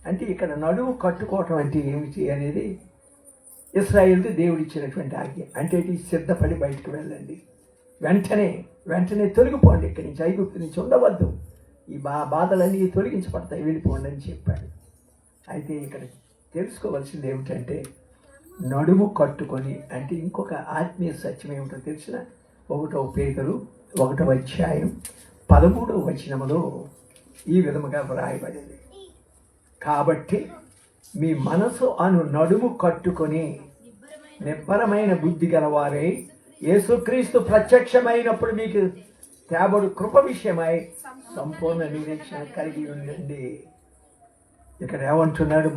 అంటే ఇక్కడ నడుము కట్టుకోవటం అంటే ఏమిటి అనేది ఇశ్రాయేలుకి దేవుడు ఇచ్చినటువంటి ఆజ్ఞ. అంటే ఇది సిద్ధపడి బయటకు వెళ్ళండి, వెంటనే తొలగిపోండి, ఇక్కడి నుంచి ఐగుప్తు నుంచి ఉండవద్దు, ఈ బాధలన్నీ తొలగించబడతాయి, వెళ్ళిపోండి అని చెప్పాడు. అయితే ఇక్కడ తెలుసుకోవాల్సింది ఏమిటంటే నడుము కట్టుకొని అంటే ఇంకొక ఆత్మీయ సత్యం ఏమిటో తెలిసిన 1 పేతురు 1వ అధ్యాయం 13వ వచనములో ఈ విధముగా వ్రాయబడింది. కాబట్టి మీ మనసు అను నడుము కట్టుకొని నిబ్బరమైన బుద్ధి గలవారే యేసుక్రీస్తు ప్రత్యక్షమైనప్పుడు మీకు తేబడు కృప విషయమై సంపూర్ణ నిరీక్షణ కలిగి ఉండండి. ఇక్కడ ఏమంటున్నాడు?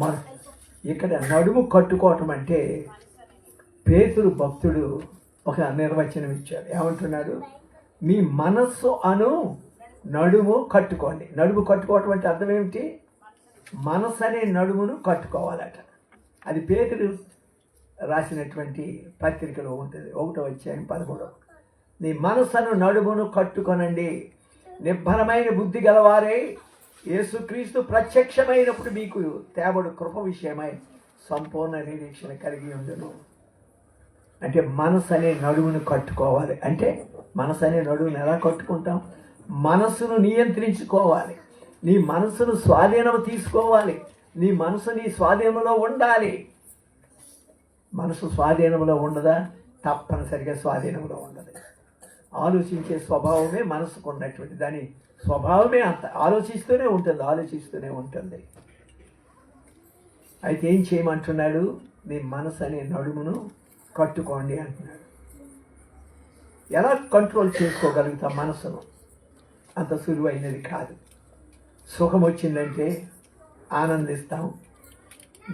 ఇక్కడ నడుము కట్టుకోవటం అంటే పేతురు భక్తుడు ఒక నిర్వచనం ఇచ్చాడు. ఏమంటున్నాడు? మీ మనస్సు అను నడుము కట్టుకోండి. నడుము కట్టుకోవటం అంటే అర్థం ఏమిటి? మనసు అనే నడుమును కట్టుకోవాలట. అది పేతురు రాసినటువంటి పత్రికలో ఉంటుంది, 1వ అధ్యాయం 11. నీ మనసును నడుమును కట్టుకొనండి, నిబ్బరమైన బుద్ధి గలవారే యేసుక్రీస్తు ప్రత్యక్షమైనప్పుడు మీకు తేబడు కృప విషయమై సంపూర్ణ నిరీక్షణ కలిగి ఉండును. అంటే మనసు అనే నడుమును కట్టుకోవాలి. అంటే మనసు అనే నడుమును ఎలా కట్టుకుంటాం? మనసును నియంత్రించుకోవాలి, నీ మనసును స్వాధీనం తీసుకోవాలి, నీ మనసు నీ స్వాధీనంలో ఉండాలి. మనసు స్వాధీనంలో ఉండదా? తప్పనిసరిగా స్వాధీనంలో ఉండదు. ఆలోచించే స్వభావమే మనసుకు ఉన్నటువంటి దాని స్వభావమే అంత. ఆలోచిస్తూనే ఉంటుంది. అయితే ఏం చేయమంటున్నాడు? నీ మనసు అనే నడుమును కట్టుకోండి అంటున్నాడు. ఎలా కంట్రోల్ చేసుకోగలుగుతాం మనసును? అంత సులువైనది కాదు. సుఖం వచ్చిందంటే ఆనందిస్తాం,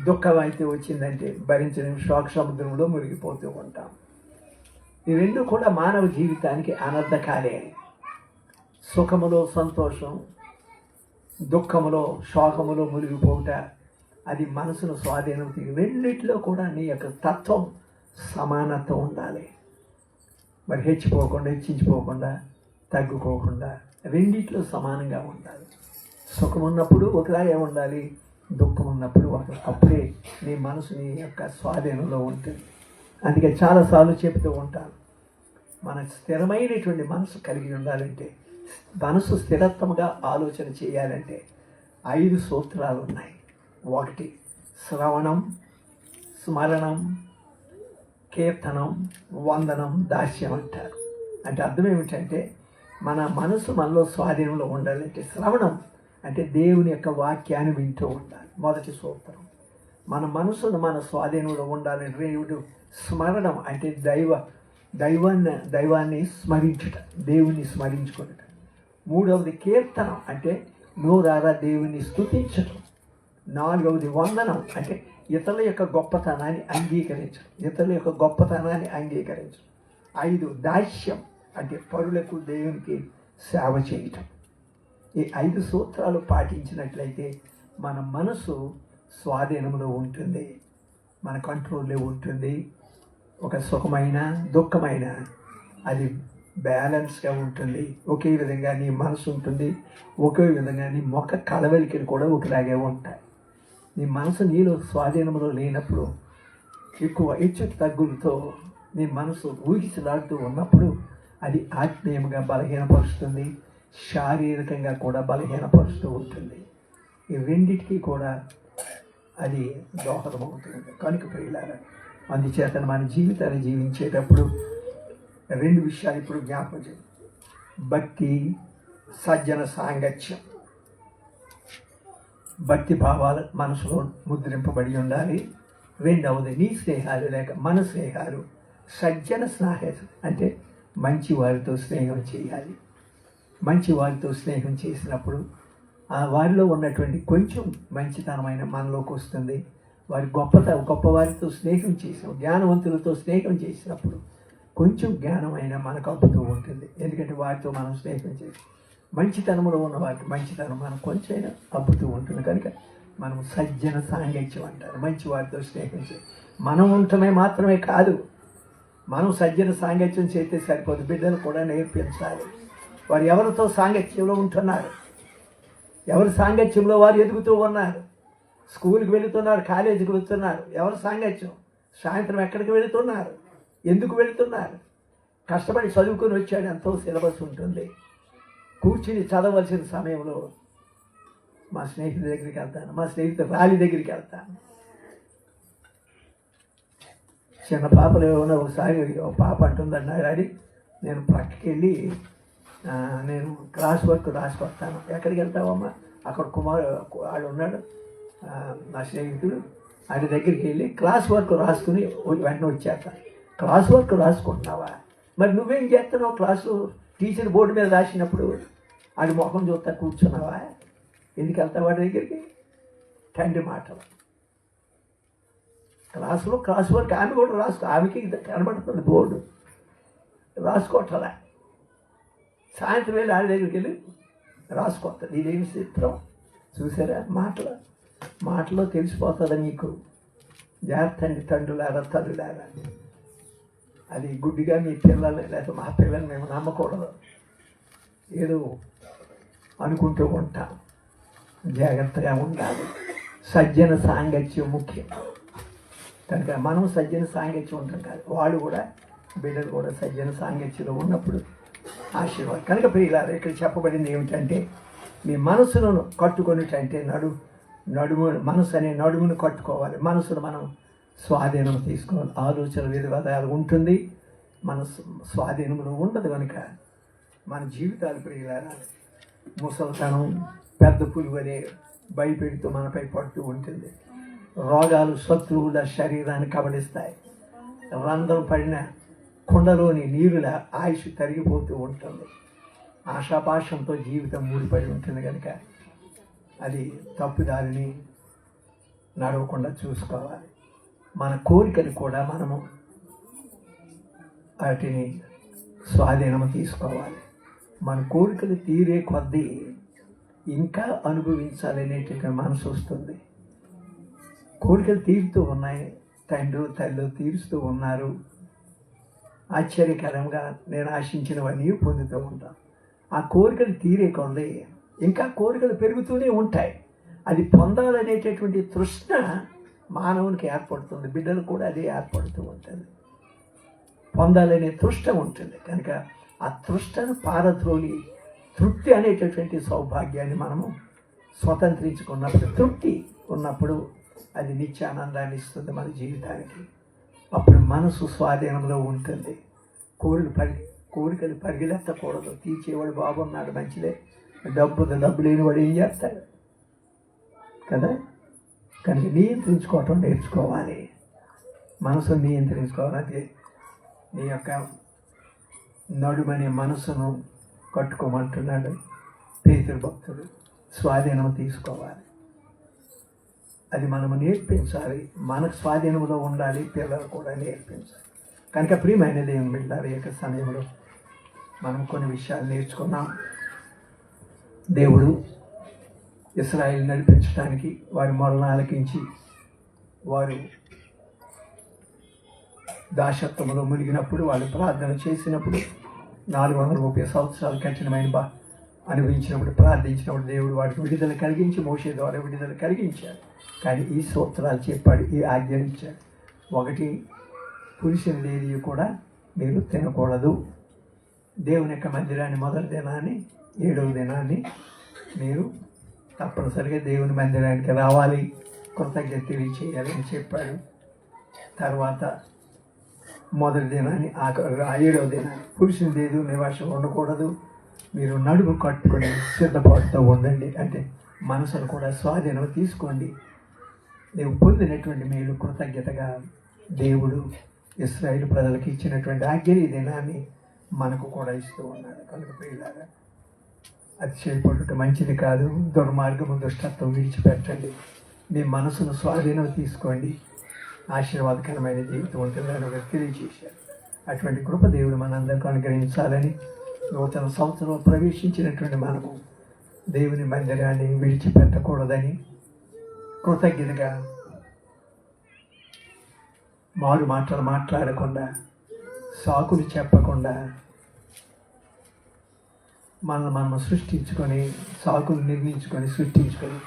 దుఃఖం అయితే వచ్చిందంటే భరించిన శోక సముద్రంలో మునిగిపోతూ ఉంటాం. ఈ రెండు కూడా మానవ జీవితానికి అనర్థకాలే. సుఖములో సంతోషం, దుఃఖములో శోకములో మునిగిపోవుట, అది మనసును స్వాధీనం. రెండిట్లో కూడా నీ యొక్క తత్వం సమానత్వం ఉండాలి. మరి హెచ్చించిపోకుండా తగ్గుకోకుండా రెండిట్లో సమానంగా ఉండాలి. సుఖం ఉన్నప్పుడు ఒకలాగే ఉండాలి, దుఃఖం ఉన్నప్పుడు అప్పుడే నీ మనసు నీ యొక్క స్వాధీనంలో ఉంటుంది. అందుకే చాలాసార్లు చెబుతూ ఉంటాను, మన స్థిరమైనటువంటి మనసు కలిగి ఉండాలంటే, మనసు స్థిరత్వంగా ఆలోచన చేయాలంటే 5 సూత్రాలు ఉన్నాయి. 1 శ్రవణం, స్మరణం, కీర్తనం, వందనం, దాస్యం అంటారు. అంటే అర్థం ఏమిటంటే మన మనసు మనలో స్వాధీనంలో ఉండాలంటే శ్రవణం అంటే దేవుని యొక్క వాక్యాన్ని వింటూ ఉండాలి. 1 సూత్రం. మన మనసును మన స్వాధీనంలో ఉండాలంటే దేవుడు. స్మరణం అంటే దైవాన్ని స్మరించుట, దేవుని స్మరించుకున్నట. 3వది కీర్తనం అంటే నోరారా దేవుని స్తుతించడం. 4వది వందనం అంటే ఇతరుల యొక్క గొప్పతనాన్ని అంగీకరించడం. 5 దాస్యం అంటే పరులకు దేవునికి సేవ చేయటం. ఈ 5 సూత్రాలు పాటించినట్లయితే మన మనసు స్వాధీనంలో ఉంటుంది, మన కంట్రోల్లో ఉంటుంది. ఒక సుఖమైన దుఃఖమైన అది బ్యాలెన్స్గా ఉంటుంది. ఒకే విధంగా నీ మనసు ఉంటుంది, ఒకే విధంగా నీ ముఖ కలవలికలు కూడా ఒకలాగే ఉంటాయి. నీ మనసు నీలో స్వాధీనంలో లేనప్పుడు, ఎక్కువ హెచ్చు తగ్గులతో నీ మనసు ఊగిసలాడుతూ ఉన్నప్పుడు అది ఆత్మీయంగా బలహీనపరుస్తుంది, శారీరకంగా కూడా బలహీనపరుస్తూ ఉంటుంది. ఈ రెండింటికి కూడా అది దోహదమవుతుంది. కనుక ప్రియులారా, అందుచేత మన జీవితాన్ని జీవించేటప్పుడు 2 విషయాలు ఇప్పుడు జ్ఞాపకం చేయండి. భక్తి, సజ్జన సాంగత్యం. భక్తి భావాలు మనసులో ముద్రింపబడి ఉండాలి. రెండవది నీ స్నేహాలు లేక మన స్నేహాలు సజ్జన స్నేహం అంటే మంచి వారితో స్నేహం చేయాలి. మంచి వారితో స్నేహం చేసినప్పుడు ఆ వారిలో ఉన్నటువంటి కొంచెం మంచితనమైన మనలోకి వస్తుంది. వారి గొప్పవారితో స్నేహం చేసిన జ్ఞానవంతులతో స్నేహం చేసినప్పుడు కొంచెం జ్ఞానమైన మనకు అబ్బుతూ ఉంటుంది. ఎందుకంటే వారితో మనం స్నేహం చేసి మంచితనంలో ఉన్న వారికి మంచితనం మనకు కొంచెం అబ్బుతూ ఉంటుంది. కనుక మనం సజ్జన సాంగత్యం అంటారు. మంచి వారితో స్నేహం చేసి మనం ఉండటమే మాత్రమే కాదు, మనం సజ్జన సాంగత్యం చేస్తే సరిపోదు, బిడ్డలు కూడా నేర్పించాలి. వారు ఎవరితో సాంగత్యంలో ఉంటున్నారు, ఎవరి సాంగత్యంలో వారు ఎదుగుతూ ఉన్నారు. స్కూల్కి వెళుతున్నారు, కాలేజీకి వెళుతున్నారు, ఎవరి సాంగత్యం, సాయంత్రం ఎక్కడికి వెళుతున్నారు, ఎందుకు వెళుతున్నారు. కష్టపడి చదువుకొని వచ్చాడు, ఎంతో సిలబస్ ఉంటుంది. కూర్చుని చదవలసిన సమయంలో మా స్నేహితుడి దగ్గరికి వెళ్తాను, మా స్నేహితుడు రాలి దగ్గరికి వెళ్తాను. చిన్న పాపలు ఏమన్నా ఒకసారి ఒక పాప అంటుందన్న డాడీ నేను ప్రక్కకి వెళ్ళి నేను క్లాస్ వర్క్ రాసుకొస్తాను. ఎక్కడికి వెళ్తావమ్మా? అక్కడ వాడు ఉన్నాడు నా స్నేహితుడు, ఆయన దగ్గరికి వెళ్ళి క్లాస్ వర్క్ రాసుకుని వెంటనే వచ్చేస్తాను. క్లాస్ వర్క్ రాసుకుంటున్నావా? మరి నువ్వేం చేస్తున్నావు? క్లాసు టీచర్ బోర్డు మీద రాసినప్పుడు అది ముఖం చూస్తా కూర్చున్నావా? ఎందుకు వెళ్తావు వాడి దగ్గరికి? తండ్రి మాటలు. క్లాసులో క్లాస్ వర్క్ ఆమె కూడా ఆమెకి కనబడుతుంది బోర్డు, రాసుకోవట్లా. సాయంత్రం వెళ్ళి ఆడి దగ్గరికి వెళ్ళి రాసుకోవద్దు. ఇదేమి చిత్రం చూసారా? మాటలో తెలిసిపోతుంది మీకు. జాగ్రత్త అండి తండ్రులారా, తల్లులారా. అది గుడ్డిగా మీ పిల్లల్ని లేకపోతే మా పిల్లల్ని మేము నమ్మకూడదు. ఏదో అనుకుంటూ ఉంటాం. జాగ్రత్తగా ఉండాలి. సజ్జన సాంగత్యం ముఖ్యం. కనుక మనం సజ్జన సాంగత్యం ఉంటాం కాదు, వాళ్ళు కూడా బిడ్డలు కూడా సజ్జన సాంగత్యంలో ఉన్నప్పుడు ఆశీర్వాదం. కనుక ప్రియులారా, ఇక్కడ చెప్పబడింది ఏమిటంటే మీ మనసును కట్టుకొనిటంటే మనసు అనే నడుమును కట్టుకోవాలి. మనసును మనం స్వాధీనం తీసుకోవాలి. ఆలోచన విధాలు ఉంటుంది, మన స్వాధీనంలో ఉండదు. కనుక మన జీవితాలు ప్రియులారా ముసలితనం పెద్ద పులుగు అనే భయపెడుతూ మనపై పడుతూ ఉంటుంది. రోగాలు శత్రువుల శరీరాన్ని కబలిస్తాయి. రంధ్రం పడిన కుండలోని నీరుల ఆయుష్ తరిగిపోతూ ఉంటుంది. ఆశాపాశంతో జీవితం ముడిపడి ఉంటుంది. కనుక అది తప్పుదారిని నడవకుండా చూసుకోవాలి. మన కోరికలు కూడా మనము వాటిని స్వాధీనం తీసుకోవాలి. మన కోరికలు తీరే కొద్దీ ఇంకా అనుభవించాలనేటువంటి మనసు వస్తుంది. కోరికలు తీరుతూ ఉన్నాయి, తండ్రి తల్లి తీరుస్తూ ఉన్నారు. ఆశ్చర్యకరంగా నేను ఆశించినవన్నీ పొందుతూ ఉంటాను. ఆ కోరికలు తీరే కొద్దీ ఇంకా కోరికలు పెరుగుతూనే ఉంటాయి. అది పొందాలనేటటువంటి తృష్ణ మానవునికి ఏర్పడుతుంది. బిడ్డలు కూడా అదే ఏర్పడుతూ ఉంటుంది. పొందాలనే తృష్ణ ఉంటుంది. కనుక ఆ తృష్ణను పారద్రోలి తృప్తి అనేటటువంటి సౌభాగ్యాన్ని మనము స్వతంత్రించుకున్నప్పుడు, తృప్తి ఉన్నప్పుడు అది నిత్యానందాన్ని ఇస్తుంది మన జీవితానికి. అప్పుడు మనసు స్వాధీనంలో ఉంటుంది. కోరికలు పరిగెత్తకూడదు. తీర్చేవాడు బాగున్నాడు, మంచిదే. డబ్బు లేనివాడు ఏం చేస్తాడు కదా? కనుక నియంత్రించుకోవటం నేర్చుకోవాలి. మనసును నియంత్రించుకోవాలంటే నీ యొక్క నడుమనే మనసును కట్టుకోమంటున్నాడు పేతురు భక్తుడు. స్వాధీనం తీసుకోవాలి. అది మనము నేర్పించాలి. మనకు స్వాధీనంలో ఉండాలి, పిల్లలు కూడా నేర్పించాలి. కనుక ప్రియమైన దేవుని బిడ్డలారా, ఈ యొక్క సమయంలో మనం కొన్ని విషయాలు నేర్చుకున్నాం. దేవుడు ఇశ్రాయేలు నడిపించడానికి వారి మొరలను ఆలకించి వారు దాసత్వంలో మునిగినప్పుడు, వాళ్ళు ప్రార్థన చేసినప్పుడు 430 సంవత్సరాలు కఠినమైన అనుభవించినప్పుడు, ప్రార్థించినప్పుడు దేవుడు వాడికి విడుదల కలిగించి, మోషే ద్వారా విడుదల కలిగించాడు. కానీ ఈ సూత్రాలు చెప్పాడు, ఈ ఆజ్ఞలు ఇచ్చాడు. 1, పురుషుని ఏది కూడా మీరు తినకూడదు. దేవుని యొక్క మందిరాన్ని మొదటి దినాన్ని, 7వ దినాన్ని మీరు తప్పనిసరిగా దేవుని మందిరానికి రావాలి, కృతజ్ఞత తెలియచేయాలని చెప్పాడు. తర్వాత మొదటి దినాన్ని, 7వ దినాన్ని పురుషుని లేదు నివాసం ఉండకూడదు, మీరు నడుము కట్టుకొని సిద్ధపాటుతో ఉండండి. అంటే మనసును కూడా స్వాధీనం తీసుకోండి. నీవు పొందినటువంటి మేలు కృతజ్ఞతగా దేవుడు ఇశ్రాయేలు ప్రజలకు ఇచ్చినటువంటి ఆజ్ఞ ఈ దినాన్ని మనకు కూడా ఇస్తూ ఉన్నాడు. కనుక ప్రియులారా, అతిశయపడుట మంచిది కాదు. దుర్మార్గము, దుష్టత్వం విడిచిపెట్టండి. మీ మనసును స్వాధీనం తీసుకోండి. ఆశీర్వాదకరమైన జీవితం ఉంటుందని ఒకరు తెలియజేశారు. అటువంటి కృప దేవుడు మనందరికీ అనుగ్రహించాలని, నూతన సంవత్సరంలో ప్రవేశించినటువంటి మనము దేవుని మందిరాన్ని విడిచిపెట్టకూడదని, కృతజ్ఞతగా మారు మాటలు మాట్లాడకుండా, సాకులు చెప్పకుండా, మనం సృష్టించుకొని, సాకులు నిర్మించుకొని సృష్టించుకొని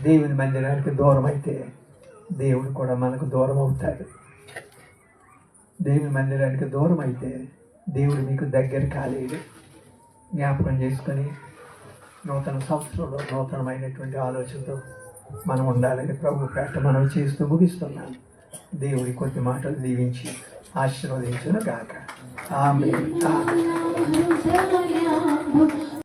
దేవుని మందిరానికి దూరం అయితే దేవుడు కూడా మనకు దూరం అవుతాడు. దేవుని మందిరానికి దూరం అయితే దేవుడు మీకు దగ్గర కాలేడు. జ్ఞాపకం చేసుకొని నూతన సంవత్సరంలో నూతనమైనటువంటి ఆలోచనతో మనం ఉండాలని ప్రభు పేట మనం చేస్తూ ముగిస్తున్నాను. దేవుడి కొద్ది మాటలు దీవించి ఆశీర్వదించును గాక. ఆమేన్.